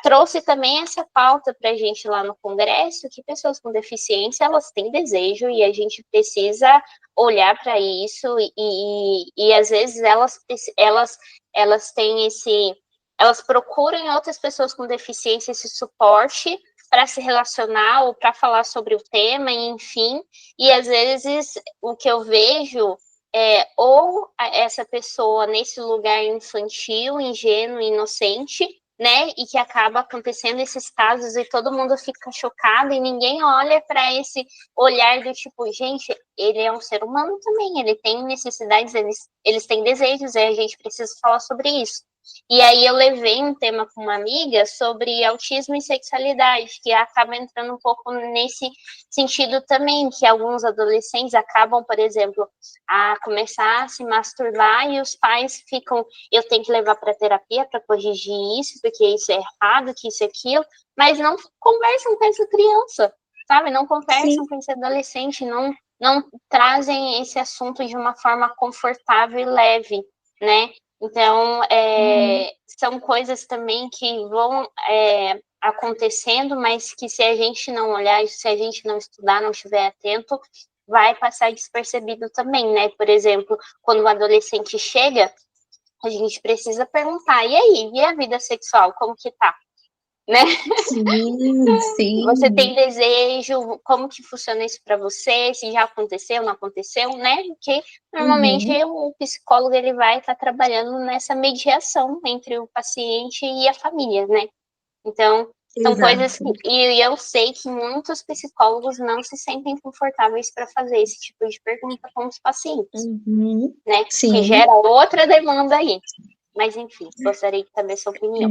trouxe também essa pauta para a gente lá no Congresso, que pessoas com deficiência, elas têm desejo e a gente precisa olhar para isso e às vezes elas têm elas procuram em outras pessoas com deficiência esse suporte para se relacionar ou para falar sobre o tema, enfim, e às vezes o que eu vejo ou essa pessoa nesse lugar infantil, ingênuo, inocente, né, e que acaba acontecendo esses casos e todo mundo fica chocado e ninguém olha para esse olhar do tipo, gente, ele é um ser humano também, ele tem necessidades, eles têm desejos, e a gente precisa falar sobre isso. E aí eu levei um tema com uma amiga sobre autismo e sexualidade, que acaba entrando um pouco nesse sentido também, que alguns adolescentes acabam, por exemplo, a começar a se masturbar e os pais ficam, eu tenho que levar para terapia para corrigir isso, porque isso é errado, que isso é aquilo, mas não conversam com essa criança. sabe? Não conversam Sim. com esse adolescente, não trazem esse assunto de uma forma confortável e leve, né? Então, são coisas também que vão acontecendo, mas que se a gente não olhar, se a gente não estudar, não estiver atento, vai passar despercebido também, né? Por exemplo, quando o adolescente chega, a gente precisa perguntar, e aí, e a vida sexual, como que tá? Né? Sim, Você sim. tem desejo, como que funciona isso para você, se já aconteceu, não aconteceu, né? Porque normalmente o psicólogo ele vai estar trabalhando nessa mediação entre o paciente e a família, né? Então, são coisas Exato. que e eu sei que muitos psicólogos não se sentem confortáveis para fazer esse tipo de pergunta com os pacientes, né? Que Sim. gera outra demanda aí. Mas, enfim, gostaria de saber sua opinião.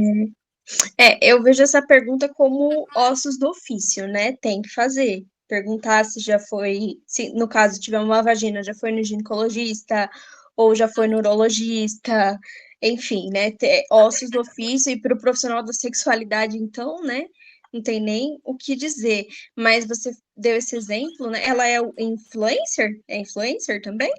Eu vejo essa pergunta como ossos do ofício, né? Tem que fazer. Perguntar se já foi, se no caso tiver uma vagina, já foi no ginecologista ou já foi no urologista, enfim, né? Ossos do ofício e para o profissional da sexualidade, então, né? Não tem nem o que dizer. Mas você deu esse exemplo, né? Ela é o influencer? É influencer também?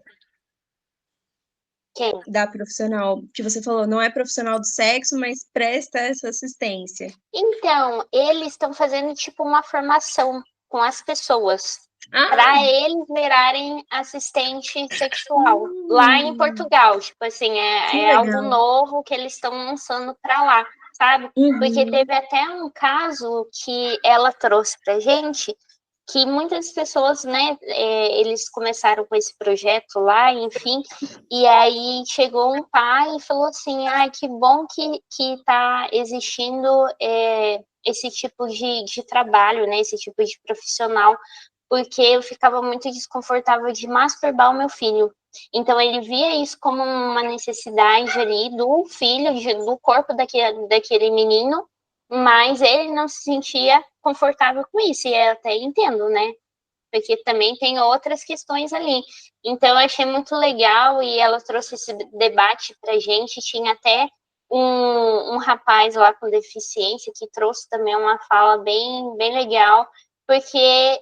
Quem? Da profissional que você falou, não é profissional do sexo, mas presta essa assistência. Então, eles estão fazendo tipo uma formação com as pessoas Ah, para eles virarem assistente sexual lá em hum, Portugal. Tipo assim, que é algo legal. novo que eles estão lançando para lá, sabe? Porque Uhum, teve até um caso que ela trouxe para gente que muitas pessoas, né, eles começaram com esse projeto lá, enfim, e aí chegou um pai e falou assim, ai, que bom que tá existindo esse tipo de trabalho, né, esse tipo de profissional, porque eu ficava muito desconfortável de masturbar o meu filho. Então ele via isso como uma necessidade ali do filho, do corpo daquele menino, mas ele não se sentia confortável com isso, e eu até entendo, né? Porque também tem outras questões ali. Então, eu achei muito legal e ela trouxe esse debate para a gente. Tinha até um rapaz lá com deficiência que trouxe também uma fala bem legal, porque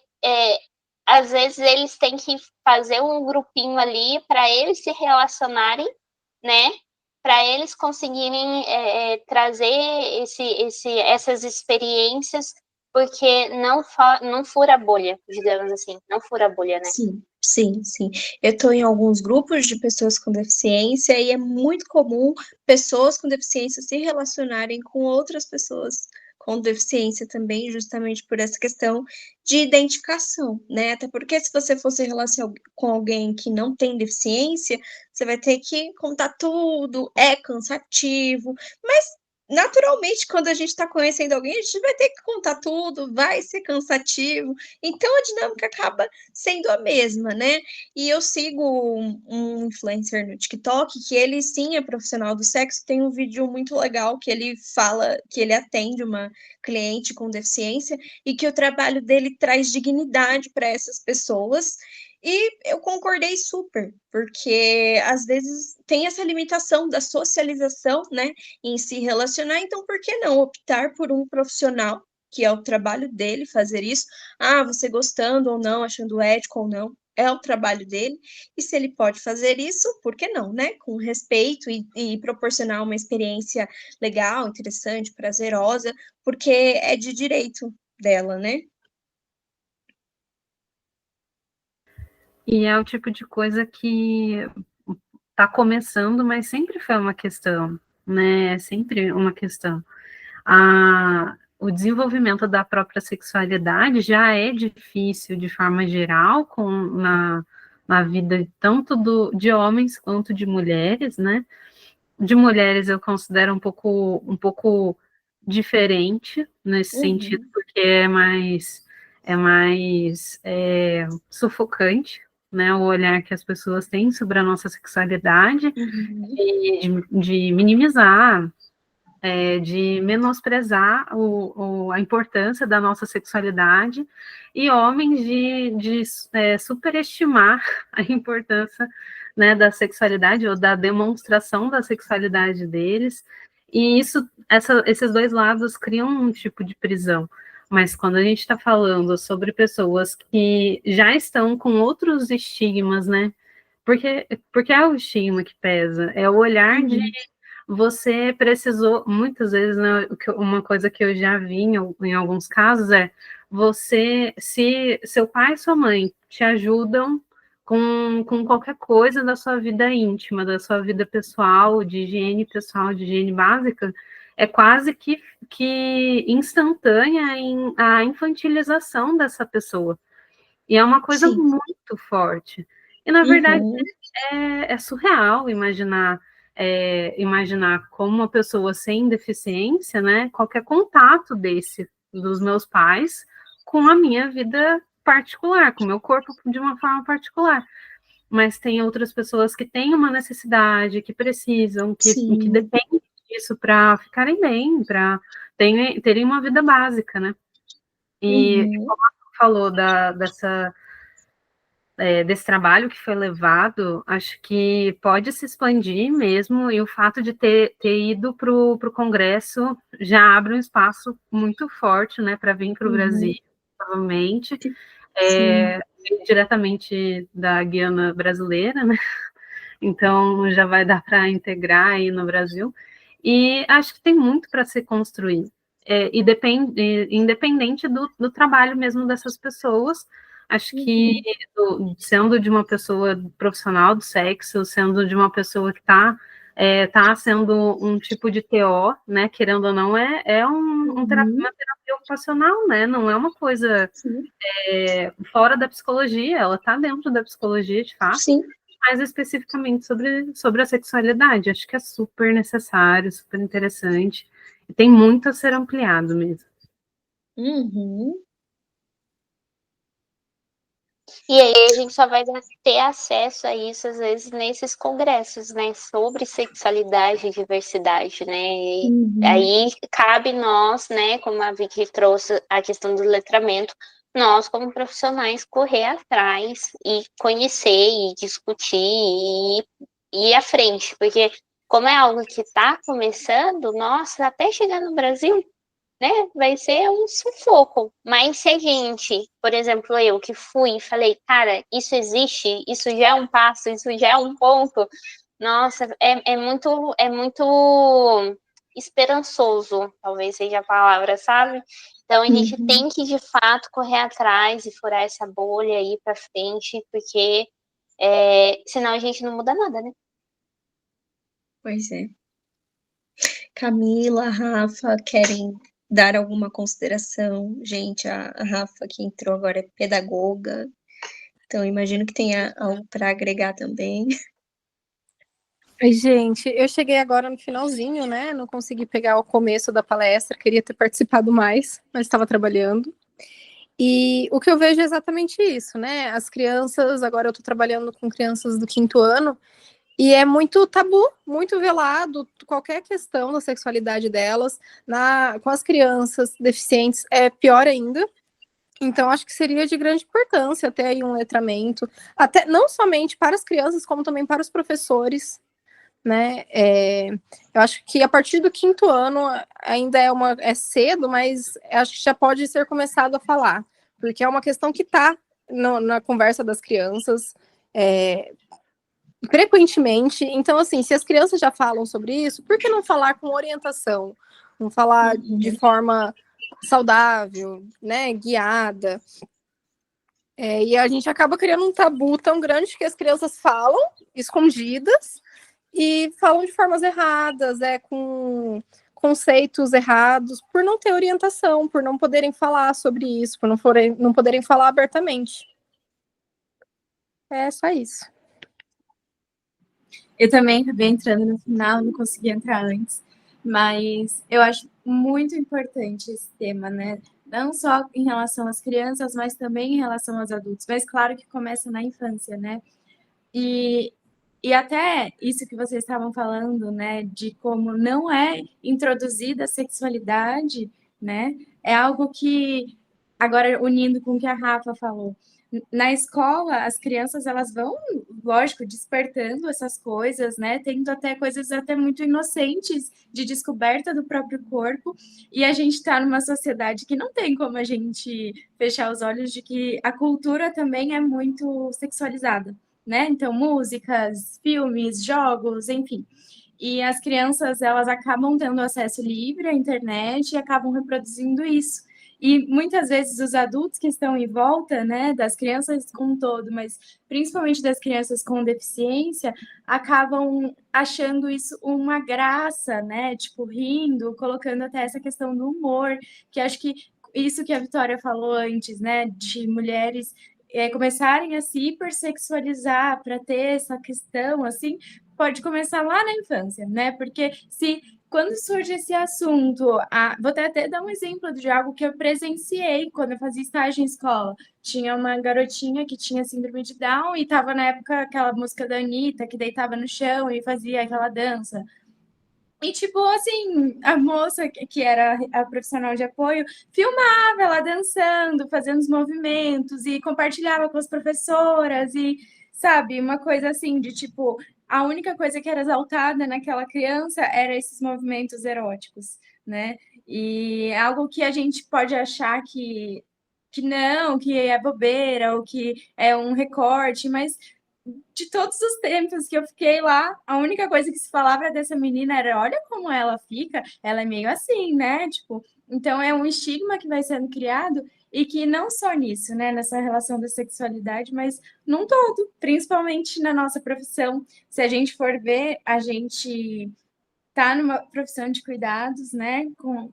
às vezes eles têm que fazer um grupinho ali para eles se relacionarem, né? Para eles conseguirem trazer essas experiências, porque não fura a bolha, digamos assim, não fura a bolha, né? sim, sim, sim. Eu estou em alguns grupos de pessoas com deficiência e é muito comum pessoas com deficiência se relacionarem com outras pessoas com deficiência também, justamente por essa questão de identificação, né? Até porque se você fosse relacionar com alguém que não tem deficiência, você vai ter que contar tudo, é cansativo, mas naturalmente, quando a gente está conhecendo alguém, a gente vai ter que contar tudo, vai ser cansativo, então a dinâmica acaba sendo a mesma, né? E eu sigo um influencer no TikTok que ele sim é profissional do sexo, tem um vídeo muito legal que ele fala que ele atende uma cliente com deficiência e que o trabalho dele traz dignidade para essas pessoas. E eu concordei super, porque às vezes tem essa limitação da socialização, né, em se relacionar, então por que não optar por um profissional, que é o trabalho dele fazer isso? Ah, você gostando ou não, achando ético ou não, é o trabalho dele, e se ele pode fazer isso, por que não, né? Com respeito e proporcionar uma experiência legal, interessante, prazerosa, porque é de direito dela, né? E é o tipo de coisa que está começando, mas sempre foi uma questão, né? É sempre uma questão. O desenvolvimento da própria sexualidade já é difícil de forma geral na vida tanto de homens quanto de mulheres, né? De mulheres eu considero um pouco diferente nesse sentido, Uhum, porque é mais sufocante, né? O olhar que as pessoas têm sobre a nossa sexualidade, uhum. de minimizar, de menosprezar a importância da nossa sexualidade, e homens de superestimar a importância, né, da sexualidade ou da demonstração da sexualidade deles, e esses dois lados criam um tipo de prisão. Mas quando a gente está falando sobre pessoas que já estão com outros estigmas, né? Porque é o estigma que pesa, é o olhar de você precisou, muitas vezes, né, uma coisa que eu já vi em alguns casos é você, se seu pai e sua mãe te ajudam com qualquer coisa da sua vida íntima, da sua vida pessoal, de higiene pessoal, de higiene básica, é quase que instantânea a infantilização dessa pessoa. E é uma coisa Sim. muito forte. E, na verdade, é surreal imaginar como uma pessoa sem deficiência, né, qualquer contato desse dos meus pais com a minha vida particular, com o meu corpo de uma forma particular. Mas tem outras pessoas que têm uma necessidade, que precisam, que dependem disso para ficarem bem, para terem uma vida básica, né? E como a falou desse trabalho que foi levado, acho que pode se expandir mesmo, e o fato de ter ido para o Congresso já abre um espaço muito forte, né, para vir para o Brasil, provavelmente, diretamente da Guiana brasileira, né? Então já vai dar para integrar aí no Brasil, e acho que tem muito para se construir, independente do trabalho mesmo dessas pessoas. Acho que sendo de uma pessoa profissional do sexo, sendo de uma pessoa que tá sendo um tipo de TO, né, querendo ou não, uma terapia ocupacional, né, não é uma coisa fora da psicologia, ela está dentro da psicologia, de fato, mais especificamente sobre a sexualidade. Acho que é super necessário, super interessante, e tem muito a ser ampliado mesmo. E aí a gente só vai ter acesso a isso, às vezes, nesses congressos, né, sobre sexualidade e diversidade, né, e aí cabe nós, né, como a Vicky trouxe a questão do letramento, nós, como profissionais, correr atrás e conhecer e discutir e ir à frente, porque como é algo que está começando, nossa, até chegar no Brasil, né, vai ser um sufoco. Mas se a gente, por exemplo, eu que fui e falei, cara, isso existe, isso já é um passo, isso já é um ponto, nossa, é muito esperançoso, talvez seja a palavra, sabe? Então a gente tem que, de fato, correr atrás e furar essa bolha aí para frente, porque senão a gente não muda nada, né? Pois é. Camila, Rafa, querem dar alguma consideração? Gente, a Rafa que entrou agora é pedagoga, então imagino que tenha algo para agregar também. Oi, gente, eu cheguei agora no finalzinho, né? Não consegui pegar o começo da palestra, queria ter participado mais, mas estava trabalhando. E o que eu vejo é exatamente isso, né? As crianças, agora eu estou trabalhando com crianças do 5º ano, e é muito tabu, muito velado, qualquer questão da sexualidade delas. Com as crianças deficientes é pior ainda. Então, acho que seria de grande importância ter aí um letramento, até não somente para as crianças, como também para os professores, né? Eu acho que a partir do 5º ano ainda é cedo, mas acho que já pode ser começado a falar, porque é uma questão que está na conversa das crianças frequentemente. Então, assim, se as crianças já falam sobre isso, por que não falar com orientação? Não falar de forma saudável, né, guiada. E a gente acaba criando um tabu tão grande que as crianças falam escondidas e falam de formas erradas, com conceitos errados, por não ter orientação, por não poderem falar sobre isso, por não poderem falar abertamente. É só isso. Eu também acabei entrando no final, não consegui entrar antes, mas eu acho muito importante esse tema, né? Não só em relação às crianças, mas também em relação aos adultos. Mas claro que começa na infância, né? E até isso que vocês estavam falando, né, de como não é introduzida a sexualidade, né, é algo que agora unindo com o que a Rafa falou, na escola, as crianças elas vão, lógico, despertando essas coisas, né? Tendo até coisas até muito inocentes de descoberta do próprio corpo, e a gente está numa sociedade que não tem como a gente fechar os olhos de que a cultura também é muito sexualizada, né? Então, músicas, filmes, jogos, enfim. E as crianças, elas acabam tendo acesso livre à internet e acabam reproduzindo isso. E muitas vezes os adultos que estão em volta, né, das crianças como um todo, mas principalmente das crianças com deficiência, acabam achando isso uma graça, né, tipo rindo, colocando até essa questão do humor, que acho que isso que a Vitória falou antes, né, de mulheres começarem a se hipersexualizar para ter essa questão, assim, pode começar lá na infância, né? Porque se quando surge esse assunto, vou até dar um exemplo de algo que eu presenciei quando eu fazia estágio em escola. Tinha uma garotinha que tinha síndrome de Down e estava na época aquela música da Anitta, que deitava no chão e fazia aquela dança. E, tipo, assim, a moça que era a profissional de apoio filmava ela dançando, fazendo os movimentos e compartilhava com as professoras e, sabe, uma coisa assim de, tipo, a única coisa que era exaltada naquela criança era esses movimentos eróticos, né? E é algo que a gente pode achar que não, que é bobeira ou que é um recorte, mas de todos os tempos que eu fiquei lá, a única coisa que se falava dessa menina era: olha como ela fica, ela é meio assim, né? Tipo, então é um estigma que vai sendo criado e que não só nisso, né, nessa relação da sexualidade, mas num todo, principalmente na nossa profissão. Se a gente for ver, a gente tá numa profissão de cuidados, né, com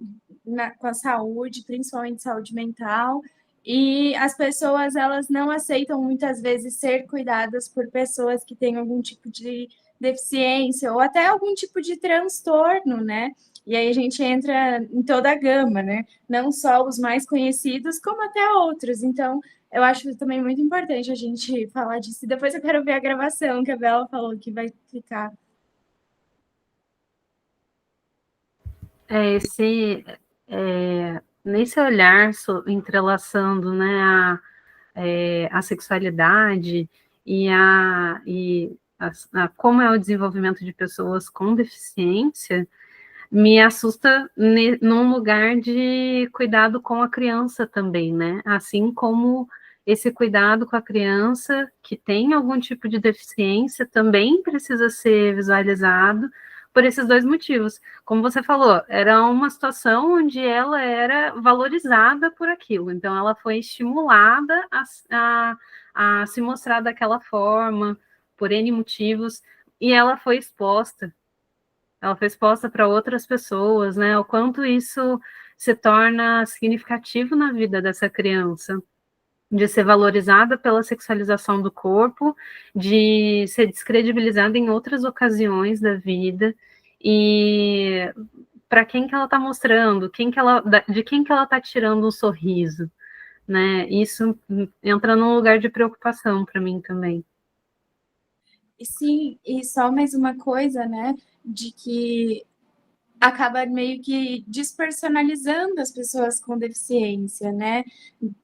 a saúde, principalmente saúde mental, e as pessoas, elas não aceitam muitas vezes ser cuidadas por pessoas que têm algum tipo de deficiência ou até algum tipo de transtorno, né? E aí a gente entra em toda a gama, né? Não só os mais conhecidos, como até outros. Então, eu acho também muito importante a gente falar disso. E depois eu quero ver a gravação que a Bela falou que vai ficar. Nesse olhar entrelaçando, né, a sexualidade e como é o desenvolvimento de pessoas com deficiência, me assusta num lugar de cuidado com a criança também, né? Assim como esse cuidado com a criança que tem algum tipo de deficiência também precisa ser visualizado por esses dois motivos. Como você falou, era uma situação onde ela era valorizada por aquilo, então ela foi estimulada a se mostrar daquela forma, por N motivos, e ela foi exposta para outras pessoas, né? O quanto isso se torna significativo na vida dessa criança, de ser valorizada pela sexualização do corpo, de ser descredibilizada em outras ocasiões da vida, e para quem que ela está mostrando, de quem que ela está tirando um sorriso, né? Isso entra num lugar de preocupação para mim também. Sim, e só mais uma coisa, né, de que acaba meio que despersonalizando as pessoas com deficiência, né?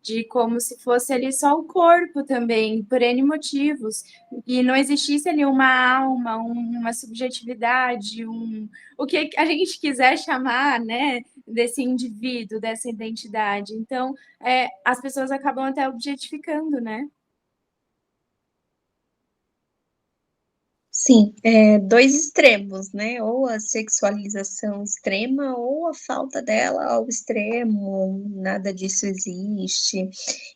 De como se fosse ali só o corpo também, por N motivos, e não existisse ali uma alma, uma subjetividade, o que a gente quiser chamar, né, desse indivíduo, dessa identidade. Então, as pessoas acabam até objetificando, né? Sim, dois extremos, né? Ou a sexualização extrema, ou a falta dela ao extremo, nada disso existe.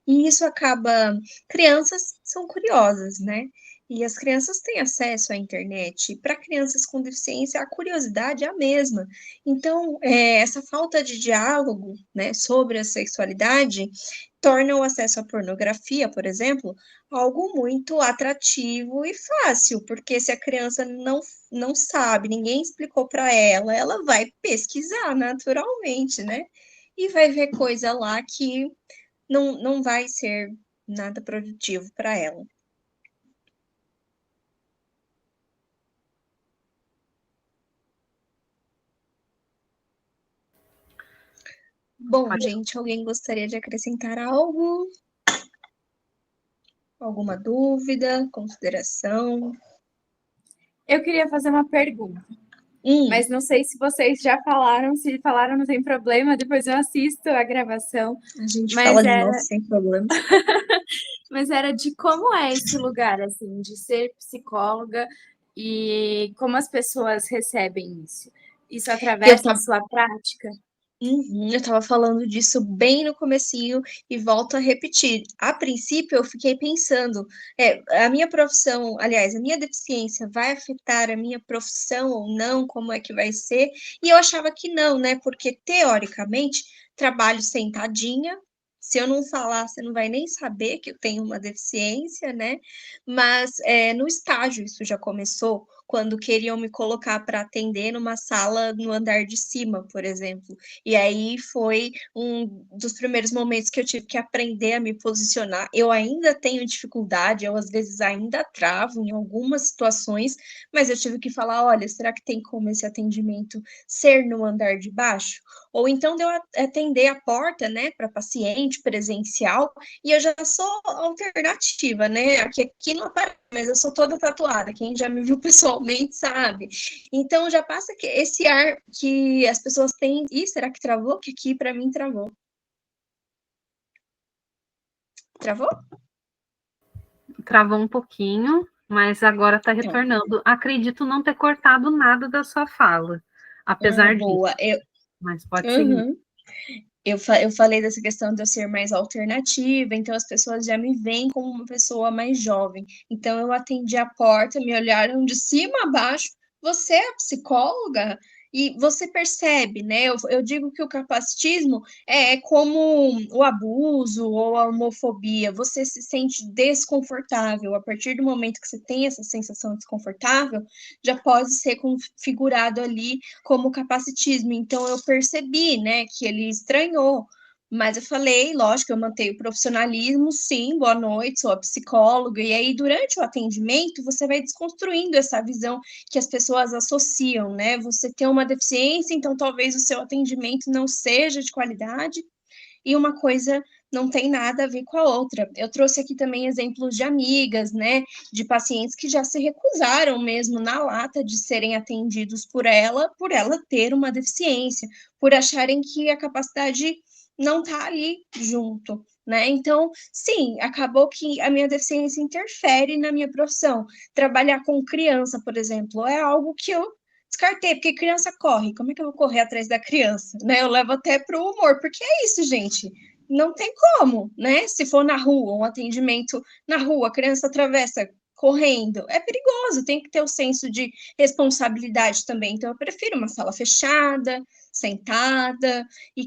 E isso acaba. Crianças são curiosas, né? E as crianças têm acesso à internet. Para crianças com deficiência, a curiosidade é a mesma. Então, essa falta de diálogo, né, sobre a sexualidade torna o acesso à pornografia, por exemplo, algo muito atrativo e fácil, porque se a criança não sabe, ninguém explicou para ela, ela vai pesquisar naturalmente, né? E vai ver coisa lá que não vai ser nada produtivo para ela. Bom, Pode- gente, alguém gostaria de acrescentar algo? Alguma dúvida, consideração? Eu queria fazer uma pergunta, Hum, mas não sei se vocês já falaram, se falaram não tem problema, depois eu assisto a gravação, a gente mas fala de novo era, sem problema. mas era de como é esse lugar, assim, de ser psicóloga e como as pessoas recebem isso. Isso Eu atravessa a tava sua prática? Uhum, eu estava falando disso bem no comecinho e volto a repetir. A princípio, eu fiquei pensando, a minha profissão, aliás, a minha deficiência vai afetar a minha profissão ou não? Como é que vai ser? E eu achava que não, né? Porque, teoricamente, trabalho sentadinha. Se eu não falar, você não vai nem saber que eu tenho uma deficiência, né? Mas no estágio isso já começou, quando queriam me colocar para atender numa sala no andar de cima, por exemplo. E aí foi um dos primeiros momentos que eu tive que aprender a me posicionar. Eu ainda tenho dificuldade, eu às vezes ainda travo em algumas situações, mas eu tive que falar: olha, será que tem como esse atendimento ser no andar de baixo? Ou então de eu atender a porta, né, para paciente presencial, e eu já sou alternativa, né? Aqui não aparece, mas eu sou toda tatuada. Quem já me viu pessoalmente sabe. Então já passa que esse ar que as pessoas têm. Ih, será que travou? Que aqui para mim travou. Travou? Travou um pouquinho, mas agora está Então. retornando. Acredito não ter cortado nada da sua fala, Ah, apesar boa. disso, mas pode seguir. Uhum. Eu falei dessa questão de eu ser mais alternativa, então as pessoas já me veem como uma pessoa mais jovem. Então eu atendi a porta, me olharam de cima a baixo. Você é psicóloga? E você percebe, né? Eu digo que o capacitismo é como o abuso ou a homofobia. Você se sente desconfortável. A partir do momento que você tem essa sensação desconfortável, já pode ser configurado ali como capacitismo. Então eu percebi, né, que ele estranhou. Mas eu falei, lógico, eu mantenho o profissionalismo, sim, boa noite, sou a psicóloga. E aí, durante o atendimento, você vai desconstruindo essa visão que as pessoas associam, né? Você tem uma deficiência, então talvez o seu atendimento não seja de qualidade, e uma coisa não tem nada a ver com a outra. Eu trouxe aqui também exemplos de amigas, né, de pacientes que já se recusaram mesmo na lata de serem atendidos por ela ter uma deficiência, por acharem que a capacidade não está ali junto, né? Então, sim, acabou que a minha deficiência interfere na minha profissão. Trabalhar com criança, por exemplo, é algo que eu descartei, porque criança corre. Como é que eu vou correr atrás da criança? Né? Eu levo até para o humor, porque é isso, gente. Não tem como, né? Se for na rua, um atendimento na rua, a criança atravessa correndo, é perigoso, tem que ter o senso de responsabilidade também. Então, eu prefiro uma sala fechada, sentada, e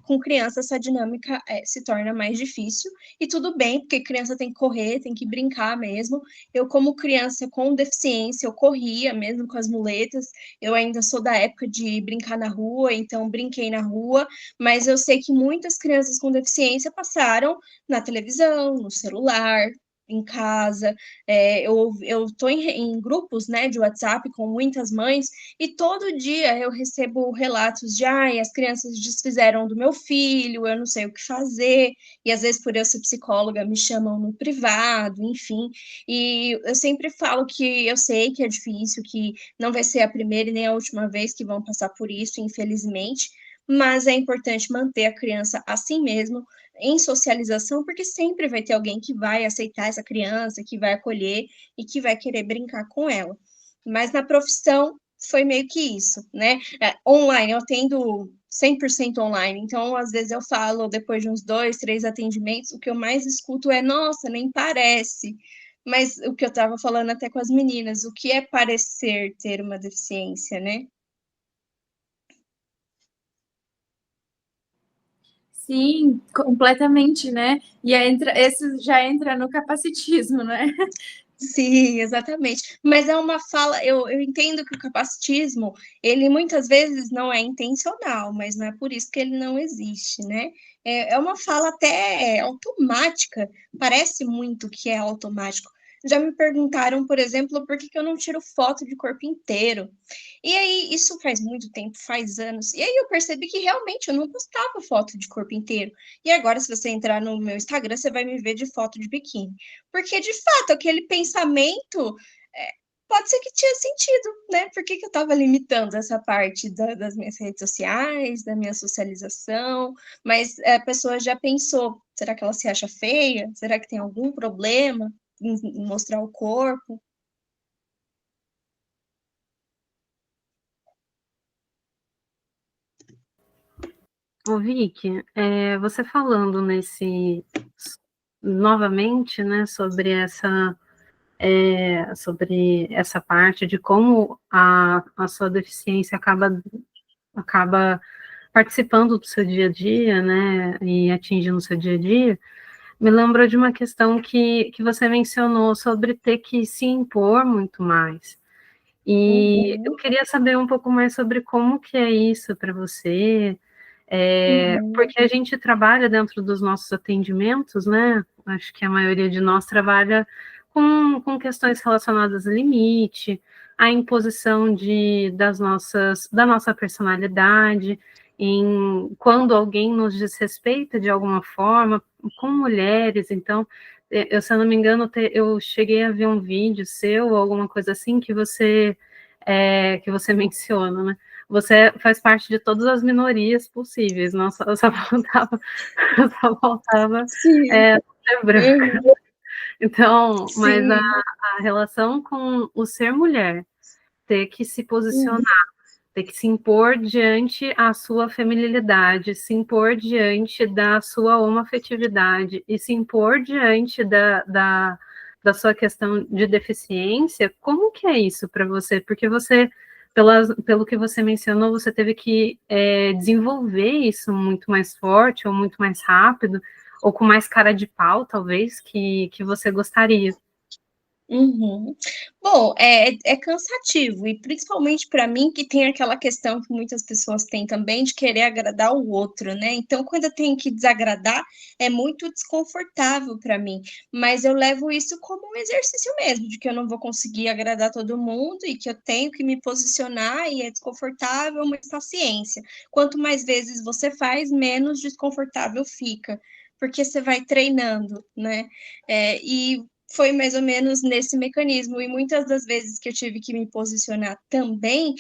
com criança essa dinâmica se torna mais difícil. E tudo bem, porque criança tem que correr, tem que brincar mesmo. Eu, como criança com deficiência, eu corria mesmo com as muletas. Eu ainda sou da época de brincar na rua, então brinquei na rua, mas eu sei que muitas crianças com deficiência passaram na televisão, no celular, em casa. Eu estou em grupos, né, de WhatsApp com muitas mães, e todo dia eu recebo relatos de as crianças desfizeram do meu filho, eu não sei o que fazer, e às vezes por eu ser psicóloga me chamam no privado, enfim. E eu sempre falo que eu sei que é difícil, que não vai ser a primeira e nem a última vez que vão passar por isso, infelizmente, mas é importante manter a criança assim mesmo, em socialização, porque sempre vai ter alguém que vai aceitar essa criança, que vai acolher e que vai querer brincar com ela. Mas na profissão foi meio que isso, né? Online, eu atendo 100% online, então às vezes eu falo, depois de uns 2, 3 atendimentos, o que eu mais escuto é: nossa, nem parece. Mas o que eu estava falando até com as meninas, o que é parecer ter uma deficiência, né? Sim, completamente, né? E esse já entra no capacitismo, né? Sim, exatamente. Mas é uma fala, eu entendo que o capacitismo, ele muitas vezes não é intencional, mas não é por isso que ele não existe, né? É uma fala até automática, parece muito que é automático. Já me perguntaram, por exemplo, por que eu não tiro foto de corpo inteiro. E aí, isso faz muito tempo, faz anos. E aí eu percebi que realmente eu não postava foto de corpo inteiro. E agora, se você entrar no meu Instagram, você vai me ver de foto de biquíni. Porque, de fato, aquele pensamento pode ser que tinha sentido, né? Por que eu estava limitando essa parte das minhas redes sociais, da minha socialização? Mas a pessoa já pensou, será que ela se acha feia? Será que tem algum problema em mostrar o corpo? Ô, Vicky, você falando novamente, né, sobre essa parte de como a sua deficiência acaba participando do seu dia a dia, né, e atingindo o seu dia a dia, me lembrou de uma questão que você mencionou sobre ter que se impor muito mais. E eu queria saber um pouco mais sobre como que é isso para você, porque a gente trabalha dentro dos nossos atendimentos, né? Acho que a maioria de nós trabalha com questões relacionadas a limite, a imposição da nossa personalidade, quando alguém nos desrespeita de alguma forma, com mulheres, então, se eu não me engano, eu cheguei a ver um vídeo seu, ou alguma coisa assim, que você menciona, né? Você faz parte de todas as minorias possíveis, não só faltava ser branca. Então, mas a relação com o ser mulher, ter que se posicionar, ter que se impor diante a sua feminilidade, se impor diante da sua homoafetividade e se impor diante da sua questão de deficiência, como que é isso para você? Porque você, pelo que você mencionou, você teve que desenvolver isso muito mais forte, ou muito mais rápido, ou com mais cara de pau, talvez, que você gostaria. Uhum. Bom, é cansativo, e principalmente para mim, que tem aquela questão que muitas pessoas têm também de querer agradar o outro, né? Então, quando eu tenho que desagradar, é muito desconfortável para mim, mas eu levo isso como um exercício mesmo, de que eu não vou conseguir agradar todo mundo e que eu tenho que me posicionar e é desconfortável, mas paciência. Quanto mais vezes você faz, menos desconfortável fica, porque você vai treinando, né? E foi mais ou menos nesse mecanismo. E muitas das vezes que eu tive que me posicionar também,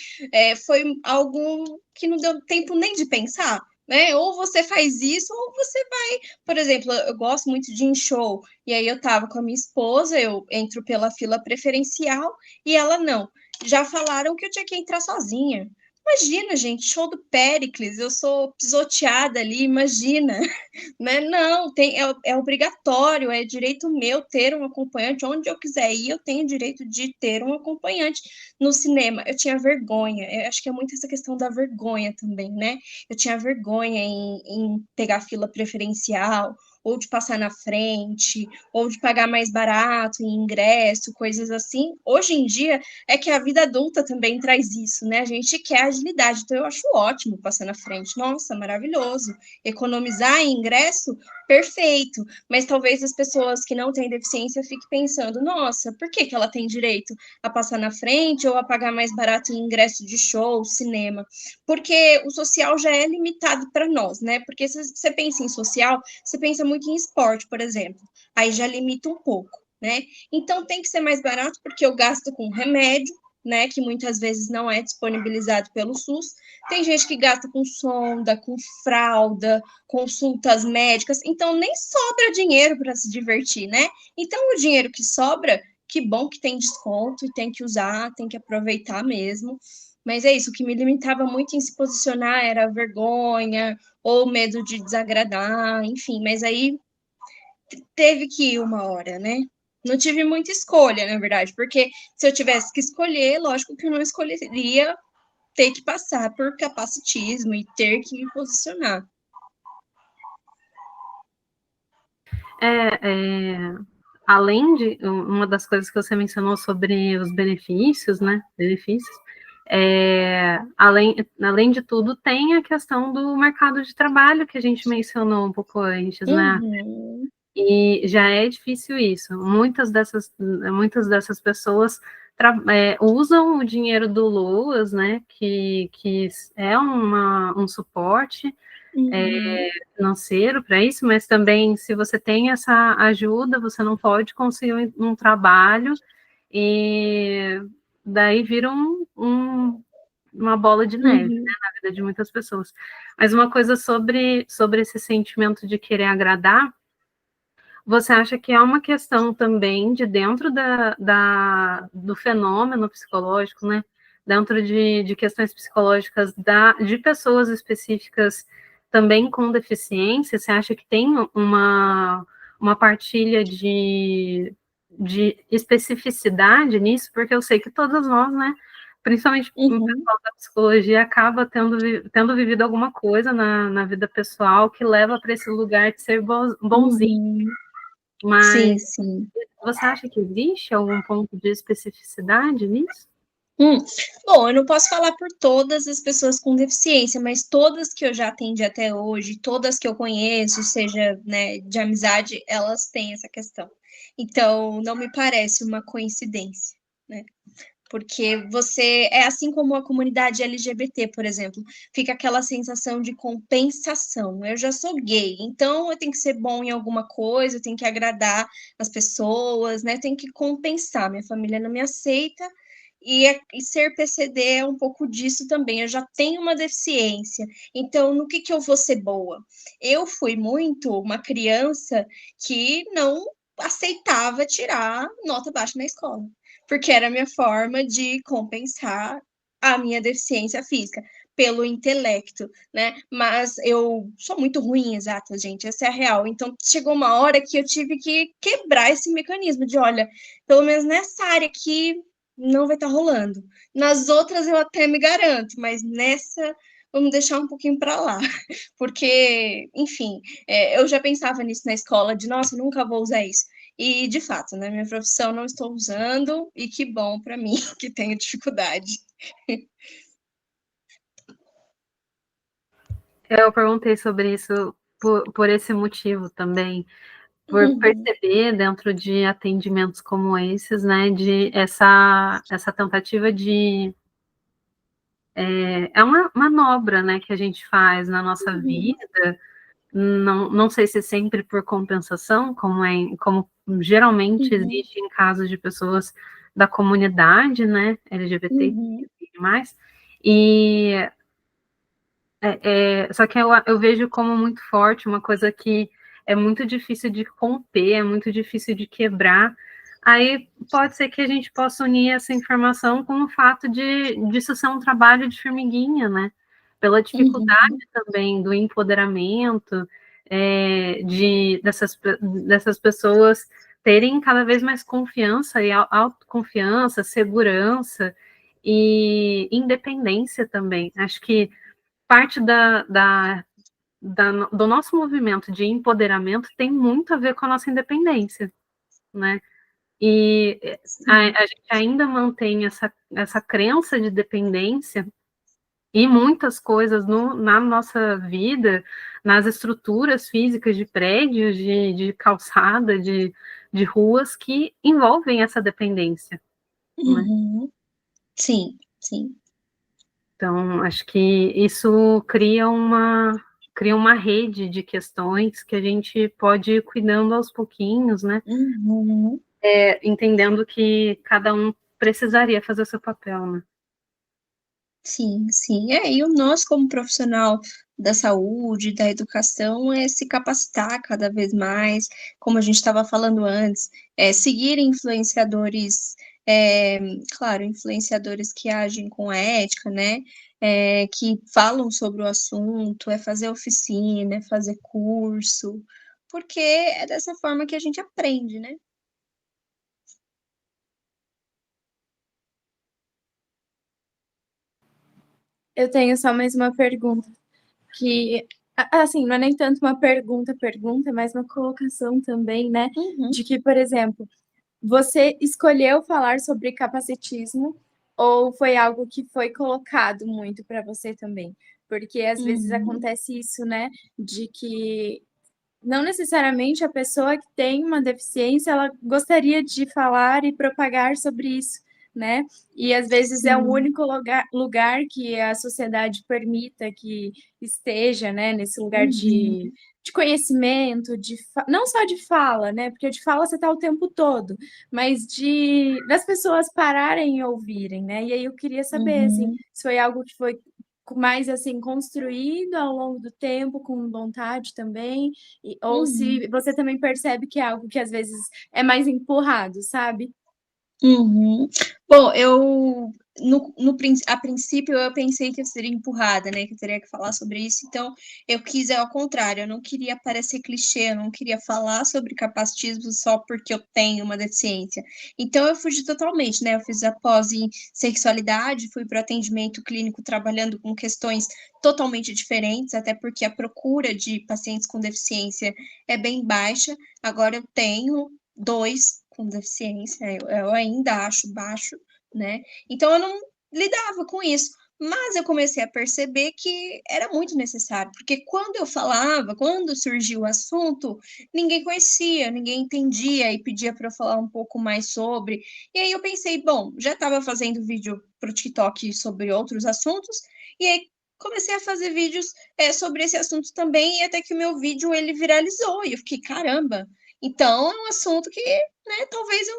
foi algo que não deu tempo nem de pensar. Né? Ou você faz isso, ou você vai. Por exemplo, eu gosto muito de ir em show, e aí eu tava com a minha esposa, eu entro pela fila preferencial e ela não. Já falaram que eu tinha que entrar sozinha. Imagina, gente, show do Péricles, eu sou pisoteada ali, imagina. Né? Não, é obrigatório, é direito meu ter um acompanhante. Onde eu quiser ir, eu tenho direito de ter um acompanhante. No cinema, eu tinha vergonha. Eu acho que é muito essa questão da vergonha também, né? Eu tinha vergonha em pegar fila preferencial, ou de passar na frente, ou de pagar mais barato em ingresso, coisas assim. Hoje em dia é que a vida adulta também traz isso, né? A gente quer agilidade, então eu acho ótimo passar na frente. Nossa, maravilhoso. Economizar em ingresso, perfeito. Mas talvez as pessoas que não têm deficiência fiquem pensando: nossa, por que ela tem direito a passar na frente ou a pagar mais barato em ingresso de show, cinema? Porque o social já é limitado para nós, né? Porque se você pensa em social, você pensa muito em esporte, por exemplo. Aí já limita um pouco, né? Então tem que ser mais barato porque eu gasto com remédio, né, que muitas vezes não é disponibilizado pelo SUS. Tem gente que gasta com sonda, com fralda, consultas médicas, então nem sobra dinheiro para se divertir, né? Então o dinheiro que sobra, que bom que tem desconto e tem que usar, tem que aproveitar mesmo. Mas é isso, o que me limitava muito em se posicionar era a vergonha ou medo de desagradar, enfim, mas aí teve que ir uma hora, né? Não tive muita escolha, na verdade, porque se eu tivesse que escolher, lógico que eu não escolheria ter que passar por capacitismo e ter que me posicionar. Além de uma das coisas que você mencionou sobre os benefícios, né? Benefícios. Além de tudo, tem a questão do mercado de trabalho que a gente mencionou um pouco antes, né? E já é difícil isso. Muitas dessas pessoas usam o dinheiro do LOAS, né, que é um suporte financeiro para isso, mas também, se você tem essa ajuda, você não pode conseguir um trabalho, e daí vira uma bola de neve, né, na vida de muitas pessoas. Mas uma coisa sobre esse sentimento de querer agradar, você acha que é uma questão também de dentro do fenômeno psicológico, né? Dentro de questões psicológicas de pessoas específicas também com deficiência? Você acha que tem uma partilha de especificidade nisso? Porque eu sei que todas nós, né? Principalmente o pessoal da psicologia acaba tendo vivido alguma coisa na vida pessoal que leva para esse lugar de ser bonzinho. Mas Sim. você acha que existe algum ponto de especificidade nisso? Bom, eu não posso falar por todas as pessoas com deficiência, mas todas que eu já atendi até hoje, todas que eu conheço, seja, né, de amizade, elas têm essa questão. Então, não me parece uma coincidência, né? Porque você é assim como a comunidade LGBT, por exemplo, fica aquela sensação de compensação. Eu já sou gay, então eu tenho que ser bom em alguma coisa, eu tenho que agradar as pessoas, né? Tenho que compensar. Minha família não me aceita. E ser PCD é um pouco disso também. Eu já tenho uma deficiência, então no que eu vou ser boa? Eu fui muito uma criança que não aceitava tirar nota baixa na escola, porque era a minha forma de compensar a minha deficiência física pelo intelecto, né? Mas eu sou muito ruim em exatas, gente, essa é a real. Então chegou uma hora que eu tive que quebrar esse mecanismo de, olha, pelo menos nessa área aqui não vai estar rolando. Nas outras eu até me garanto, mas nessa vamos deixar um pouquinho para lá, porque, enfim, eu já pensava nisso na escola, de nossa, nunca vou usar isso. E, de fato, na minha profissão não estou usando, e que bom para mim, que tenho dificuldade. Eu perguntei sobre isso por esse motivo também, por perceber dentro de atendimentos como esses, né, de essa tentativa de uma manobra, né, que a gente faz na nossa vida. Não sei se sempre por compensação, como geralmente existe em casos de pessoas da comunidade, né, LGBT e mais, e só que eu vejo como muito forte, uma coisa que é muito difícil de romper, é muito difícil de quebrar. Aí pode ser que a gente possa unir essa informação com o fato disso ser um trabalho de formiguinha, né? Pela dificuldade também do empoderamento, dessas pessoas terem cada vez mais confiança e autoconfiança, segurança e independência também. Acho que parte do nosso movimento de empoderamento tem muito a ver com a nossa independência, né? E a gente ainda mantém essa crença de dependência e muitas coisas na nossa vida, nas estruturas físicas de prédios, de calçada, de ruas, que envolvem essa dependência. Né? Sim. Então, acho que isso cria uma rede de questões que a gente pode ir cuidando aos pouquinhos, né? Entendendo que cada um precisaria fazer o seu papel, né? Sim. E o nosso, como profissional da saúde, da educação, é se capacitar cada vez mais, como a gente estava falando antes, seguir influenciadores, claro, influenciadores que agem com ética, né? Que falam sobre o assunto, fazer oficina, fazer curso, porque é dessa forma que a gente aprende, né? Eu tenho só mais uma pergunta, que, assim, não é nem tanto uma pergunta, mas uma colocação também, né? De que, por exemplo, você escolheu falar sobre capacitismo ou foi algo que foi colocado muito para você também? Porque às vezes acontece isso, né? De que não necessariamente a pessoa que tem uma deficiência, ela gostaria de falar e propagar sobre isso, né? E às vezes é o único lugar que a sociedade permita que esteja, né, nesse lugar de conhecimento, não só de fala, né? Porque de fala você está o tempo todo, mas das pessoas pararem e ouvirem, né? E aí eu queria saber, assim, se foi algo que foi mais assim construído ao longo do tempo, com vontade também, ou se você também percebe que é algo que às vezes é mais empurrado, sabe? Bom, a princípio eu pensei que eu seria empurrada, né? Que eu teria que falar sobre isso, então eu quis ao contrário, eu não queria parecer clichê, eu não queria falar sobre capacitismo só porque eu tenho uma deficiência. Então eu fugi totalmente, né? Eu fiz a pós em sexualidade, fui para o atendimento clínico trabalhando com questões totalmente diferentes, até porque a procura de pacientes com deficiência é bem baixa. Agora eu tenho 2 com deficiência, eu ainda acho baixo, né? Então eu não lidava com isso. Mas eu comecei a perceber que era muito necessário, porque quando eu falava, quando surgiu o assunto, ninguém conhecia, ninguém entendia e pedia para eu falar um pouco mais sobre. E aí eu pensei, bom, já estava fazendo vídeo para o TikTok sobre outros assuntos, e aí comecei a fazer vídeos sobre esse assunto também, e até que o meu vídeo ele viralizou, e eu fiquei, caramba, então é um assunto que, né, talvez eu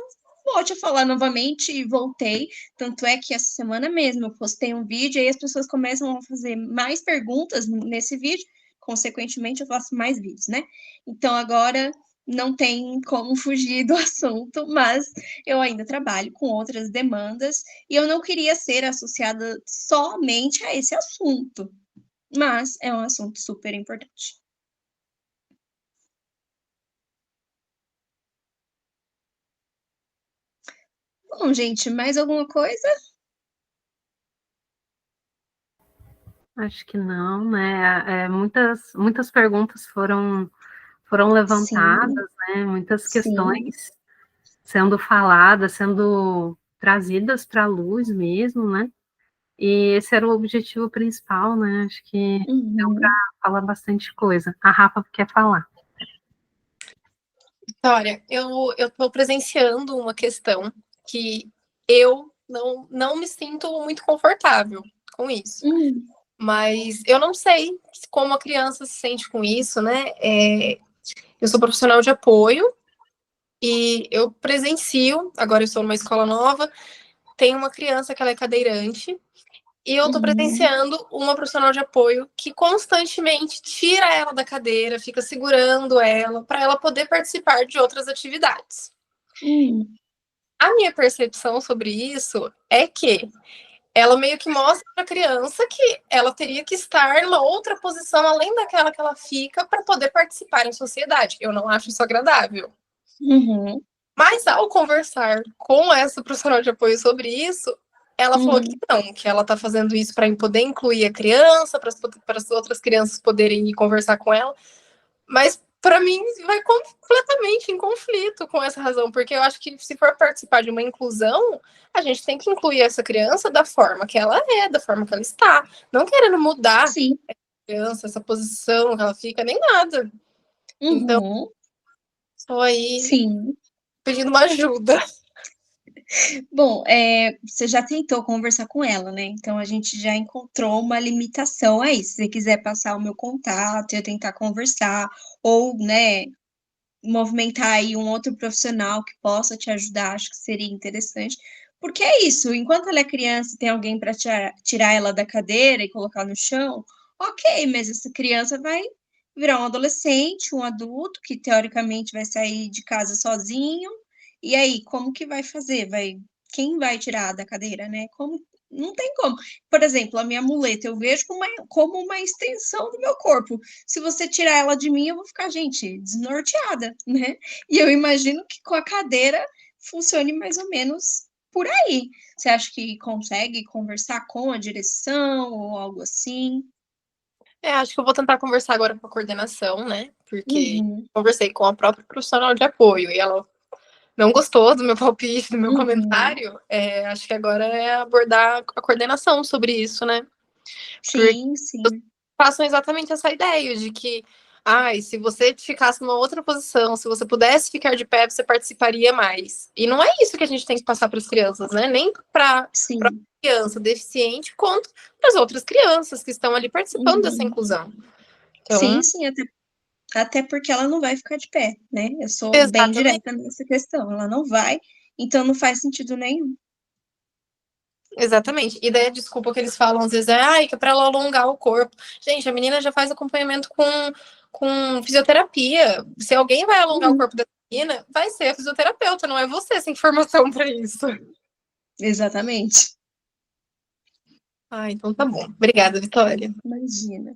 volte a falar novamente e voltei. Tanto é que essa semana mesmo eu postei um vídeo e aí as pessoas começam a fazer mais perguntas nesse vídeo, consequentemente eu faço mais vídeos, né? Então agora não tem como fugir do assunto, mas eu ainda trabalho com outras demandas e eu não queria ser associada somente a esse assunto, mas é um assunto super importante. Bom, gente, mais alguma coisa? Acho que não, né? Muitas perguntas foram levantadas, Sim, né? Muitas sim. questões sendo faladas, sendo trazidas para a luz mesmo, né? E esse era o objetivo principal, né? Acho que deu para falar bastante coisa. A Rafa quer falar. Vitória, eu estou presenciando uma questão que eu não me sinto muito confortável com isso. Mas eu não sei como a criança se sente com isso, né? Eu sou profissional de apoio e eu presencio, agora eu estou numa escola nova, tem uma criança que ela é cadeirante, e eu estou presenciando uma profissional de apoio que constantemente tira ela da cadeira, fica segurando ela, para ela poder participar de outras atividades. A minha percepção sobre isso é que ela meio que mostra para a criança que ela teria que estar numa outra posição além daquela que ela fica para poder participar em sociedade. Eu não acho isso agradável. Mas ao conversar com essa profissional de apoio sobre isso, ela falou que não, que ela está fazendo isso para poder incluir a criança, para as outras crianças poderem ir conversar com ela. Mas para mim vai completamente em conflito com essa razão, porque eu acho que se for participar de uma inclusão, a gente tem que incluir essa criança da forma que ela é, da forma que ela está, não querendo mudar Sim. essa criança, essa posição que ela fica, nem nada. Então, estou aí pedindo uma ajuda. Bom, você já tentou conversar com ela, né? Então a gente já encontrou uma limitação aí. Se você quiser passar o meu contato, eu tentar conversar, ou, né, movimentar aí um outro profissional que possa te ajudar, acho que seria interessante. Porque é isso, enquanto ela é criança e tem alguém para tirar ela da cadeira e colocar no chão, ok, mas essa criança vai virar um adolescente, um adulto que teoricamente vai sair de casa sozinho. E aí, como que vai fazer? Quem vai tirar da cadeira, né? Não tem como. Por exemplo, a minha muleta eu vejo como uma extensão do meu corpo. Se você tirar ela de mim, eu vou ficar, gente, desnorteada, né? E eu imagino que com a cadeira funcione mais ou menos por aí. Você acha que consegue conversar com a direção ou algo assim? Acho que eu vou tentar conversar agora com a coordenação, né? Porque conversei com a própria profissional de apoio e ela não gostou do meu palpite, do meu comentário. Acho que agora é abordar a coordenação sobre isso, né? Sim, sim. Passam exatamente essa ideia de que ai, se você ficasse numa outra posição, se você pudesse ficar de pé, você participaria mais. E não é isso que a gente tem que passar para as crianças, né? Nem para Sim. criança deficiente, quanto para as outras crianças que estão ali participando dessa inclusão. Então, Sim, até porque ela não vai ficar de pé, né? Eu sou bem exatamente. direta nessa questão. Ela não vai, então não faz sentido nenhum. Exatamente. E daí a desculpa que eles falam às vezes é, ai, que é para ela alongar o corpo. Gente, a menina já faz acompanhamento com fisioterapia. Se alguém vai alongar o corpo da menina, vai ser a fisioterapeuta, não é você sem formação para isso. Exatamente. Ah, então tá bom. Obrigada, Vitória. Imagina.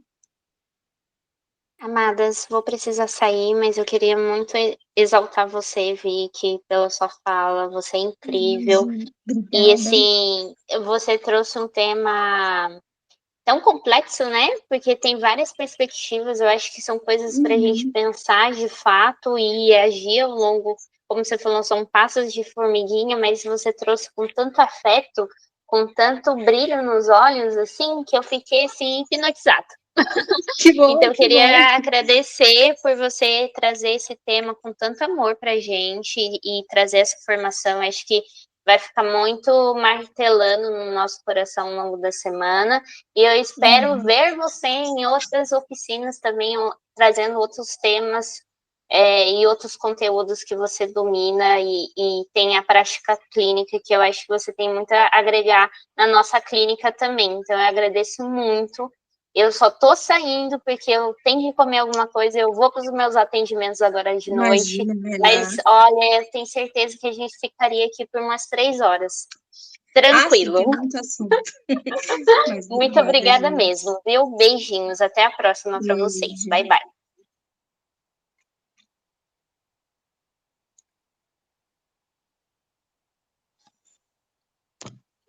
Amadas, vou precisar sair, mas eu queria muito exaltar você, Vicky, pela sua fala. Você é incrível. Imagina. E Obrigada. assim, você trouxe um tema tão complexo, né? Porque tem várias perspectivas. Eu acho que são coisas para a gente pensar de fato e agir ao longo, como você falou, são passos de formiguinha, mas você trouxe com tanto afeto, com tanto brilho nos olhos, assim, que eu fiquei assim hipnotizada. Que bom, Então, eu que queria bom. agradecer por você trazer esse tema com tanto amor para a gente e trazer essa formação. Acho que vai ficar muito martelando no nosso coração ao longo da semana. E eu espero ver você em outras oficinas também, trazendo outros temas e outros conteúdos que você domina e tem a prática clínica, que eu acho que você tem muito a agregar na nossa clínica também. Então, eu agradeço muito. Eu só tô saindo porque eu tenho que comer alguma coisa, eu vou para os meus atendimentos agora de noite. Imagina, vai lá. Mas, olha, eu tenho certeza que a gente ficaria aqui por umas 3 horas. Sim, Tranquilo. tem muito assunto. Mas Muito obrigada gente. mesmo, viu? Beijinhos. Até a próxima para vocês. Beijo. Bye, bye.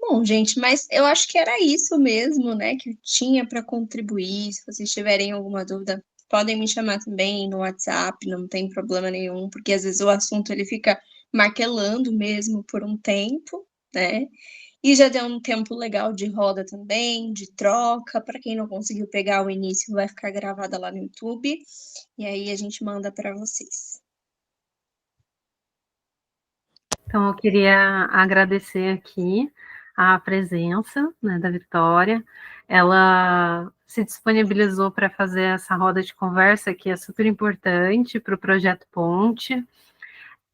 Bom, gente, mas eu acho que era isso mesmo, né, que eu tinha para contribuir. Se vocês tiverem alguma dúvida, podem me chamar também no WhatsApp, não tem problema nenhum, porque às vezes o assunto ele fica martelando mesmo por um tempo, né? E já deu um tempo legal de roda também, de troca. Para quem não conseguiu pegar o início, vai ficar gravada lá no YouTube. E aí a gente manda para vocês. Então, eu queria agradecer aqui a presença, né, da Vitória. Ela se disponibilizou para fazer essa roda de conversa, que é super importante para o Projeto Ponte.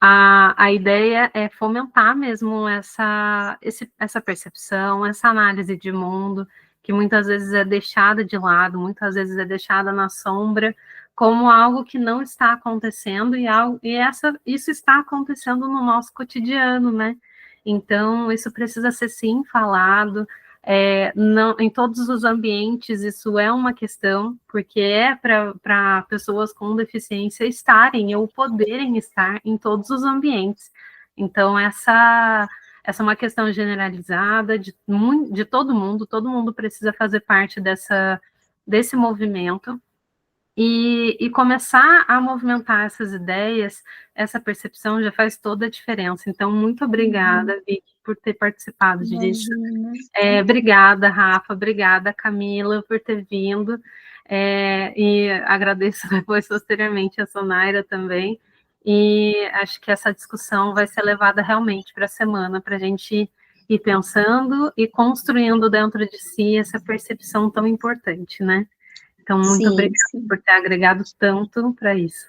A ideia é fomentar mesmo essa percepção, essa análise de mundo, que muitas vezes é deixada de lado, muitas vezes é deixada na sombra, como algo que não está acontecendo, isso está acontecendo no nosso cotidiano, né? Então, isso precisa ser sim falado, não, em todos os ambientes isso é uma questão, porque é para pessoas com deficiência estarem ou poderem estar em todos os ambientes. Então, essa é uma questão generalizada de todo mundo precisa fazer parte desse movimento, e começar a movimentar essas ideias, essa percepção já faz toda a diferença. Então, muito obrigada, Vicky, por ter participado disso. Obrigada, Rafa, obrigada, Camila, por ter vindo. E agradeço depois, posteriormente, a Sonaira também. E acho que essa discussão vai ser levada realmente para a semana, para a gente ir pensando e construindo dentro de si essa percepção tão importante, né? Então, muito obrigada por ter agregado tanto para isso.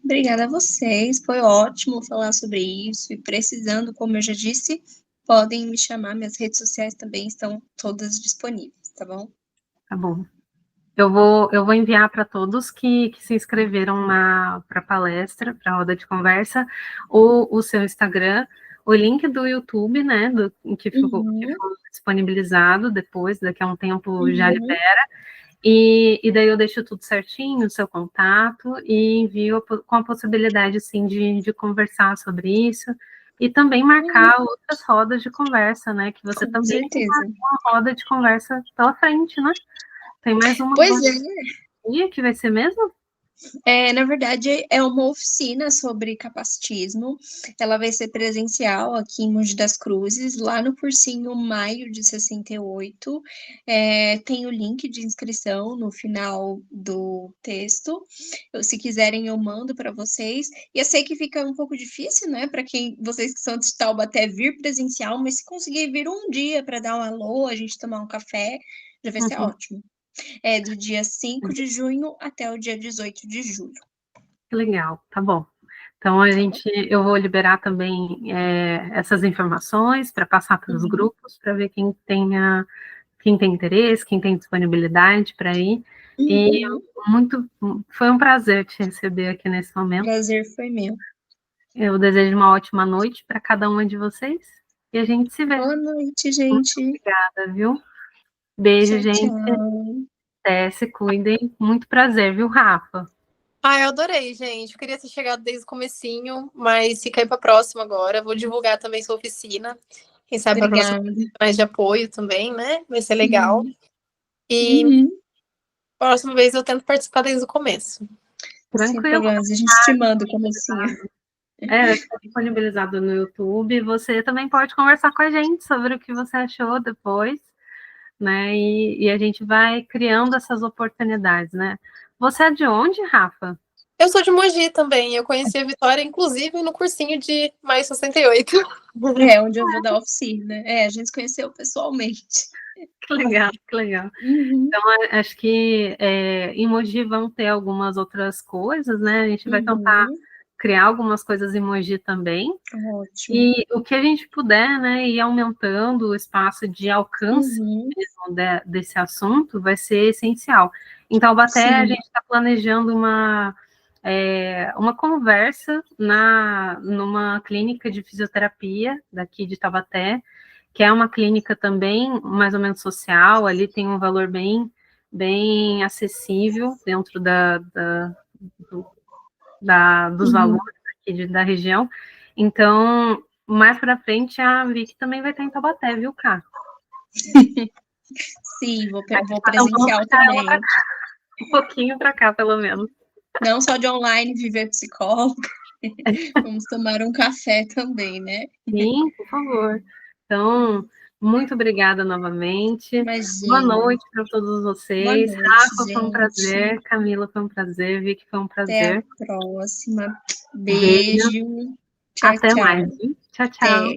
Obrigada a vocês, foi ótimo falar sobre isso, e precisando, como eu já disse, podem me chamar, minhas redes sociais também estão todas disponíveis, tá bom? Tá bom. Eu vou enviar para todos que se inscreveram para a palestra, para a roda de conversa, o seu Instagram, o link do YouTube, né, que ficou disponibilizado depois, daqui a um tempo já libera, e daí eu deixo tudo certinho, o seu contato, e envio com a possibilidade, sim, de conversar sobre isso, e também marcar outras rodas de conversa, né, que você também tem uma roda de conversa pela frente, né? Tem mais uma. Pois é. Que vai ser mesmo? Na verdade, é uma oficina sobre capacitismo. Ela vai ser presencial aqui em Mogi das Cruzes, lá no cursinho Maio de 68. Tem o link de inscrição no final do texto. Se quiserem, eu mando para vocês. E eu sei que fica um pouco difícil, né, para vocês que são de Taubaté vir presencial, mas se conseguir vir um dia para dar um alô, a gente tomar um café, já vai ser ótimo. É do dia 5 de junho até o dia 18 de julho. Que legal, tá bom. Então, eu vou liberar também essas informações para passar para os grupos, para ver quem tem interesse, quem tem disponibilidade para ir. E foi um prazer te receber aqui nesse momento. Prazer foi meu. Eu desejo uma ótima noite para cada uma de vocês e a gente se vê. Boa noite, gente. Muito obrigada, viu? Beijo, Tchau, gente. tchau. Até, se cuidem. Muito prazer, viu, Rafa? Eu adorei, gente. Eu queria ter chegado desde o comecinho, mas fica aí para a próxima agora. Vou divulgar também sua oficina. Quem sabe para a próxima mais de apoio também, né? Vai ser legal. E próxima vez eu tento participar desde o começo. Tranquilo. A gente te manda o comecinho. Está disponibilizado no YouTube. Você também pode conversar com a gente sobre o que você achou depois, né? E a gente vai criando essas oportunidades, né? Você é de onde, Rafa? Eu sou de Mogi também. Eu conheci a Vitória, inclusive, no cursinho de Maio 68. Onde eu vou dar oficina. A gente se conheceu pessoalmente. Que legal, que legal. Então, acho que em Mogi vão ter algumas outras coisas, né? A gente vai tentar criar algumas coisas em Mogi também. Ótimo. E o que a gente puder, né, ir aumentando o espaço de alcance mesmo desse assunto vai ser essencial. Em Taubaté, a gente está planejando uma conversa numa clínica de fisioterapia daqui de Taubaté, que é uma clínica também mais ou menos social, ali tem um valor bem, bem acessível dentro dos valores aqui da região. Então, mais para frente, a Vicky também vai estar em Taubaté, viu, Cá? Sim, vou presencial também. Um pouquinho para cá, pelo menos. Não só de online, viver psicólogo. Vamos tomar um café também, né? Sim, por favor. Então, muito obrigada novamente. Imagina. Boa noite para todos vocês. Boa noite, Rafa, gente. foi um prazer. Camila, foi um prazer. Vicky, foi um prazer. Até a próxima. Beijo. Tchau, até mais. Tchau, tchau. Até.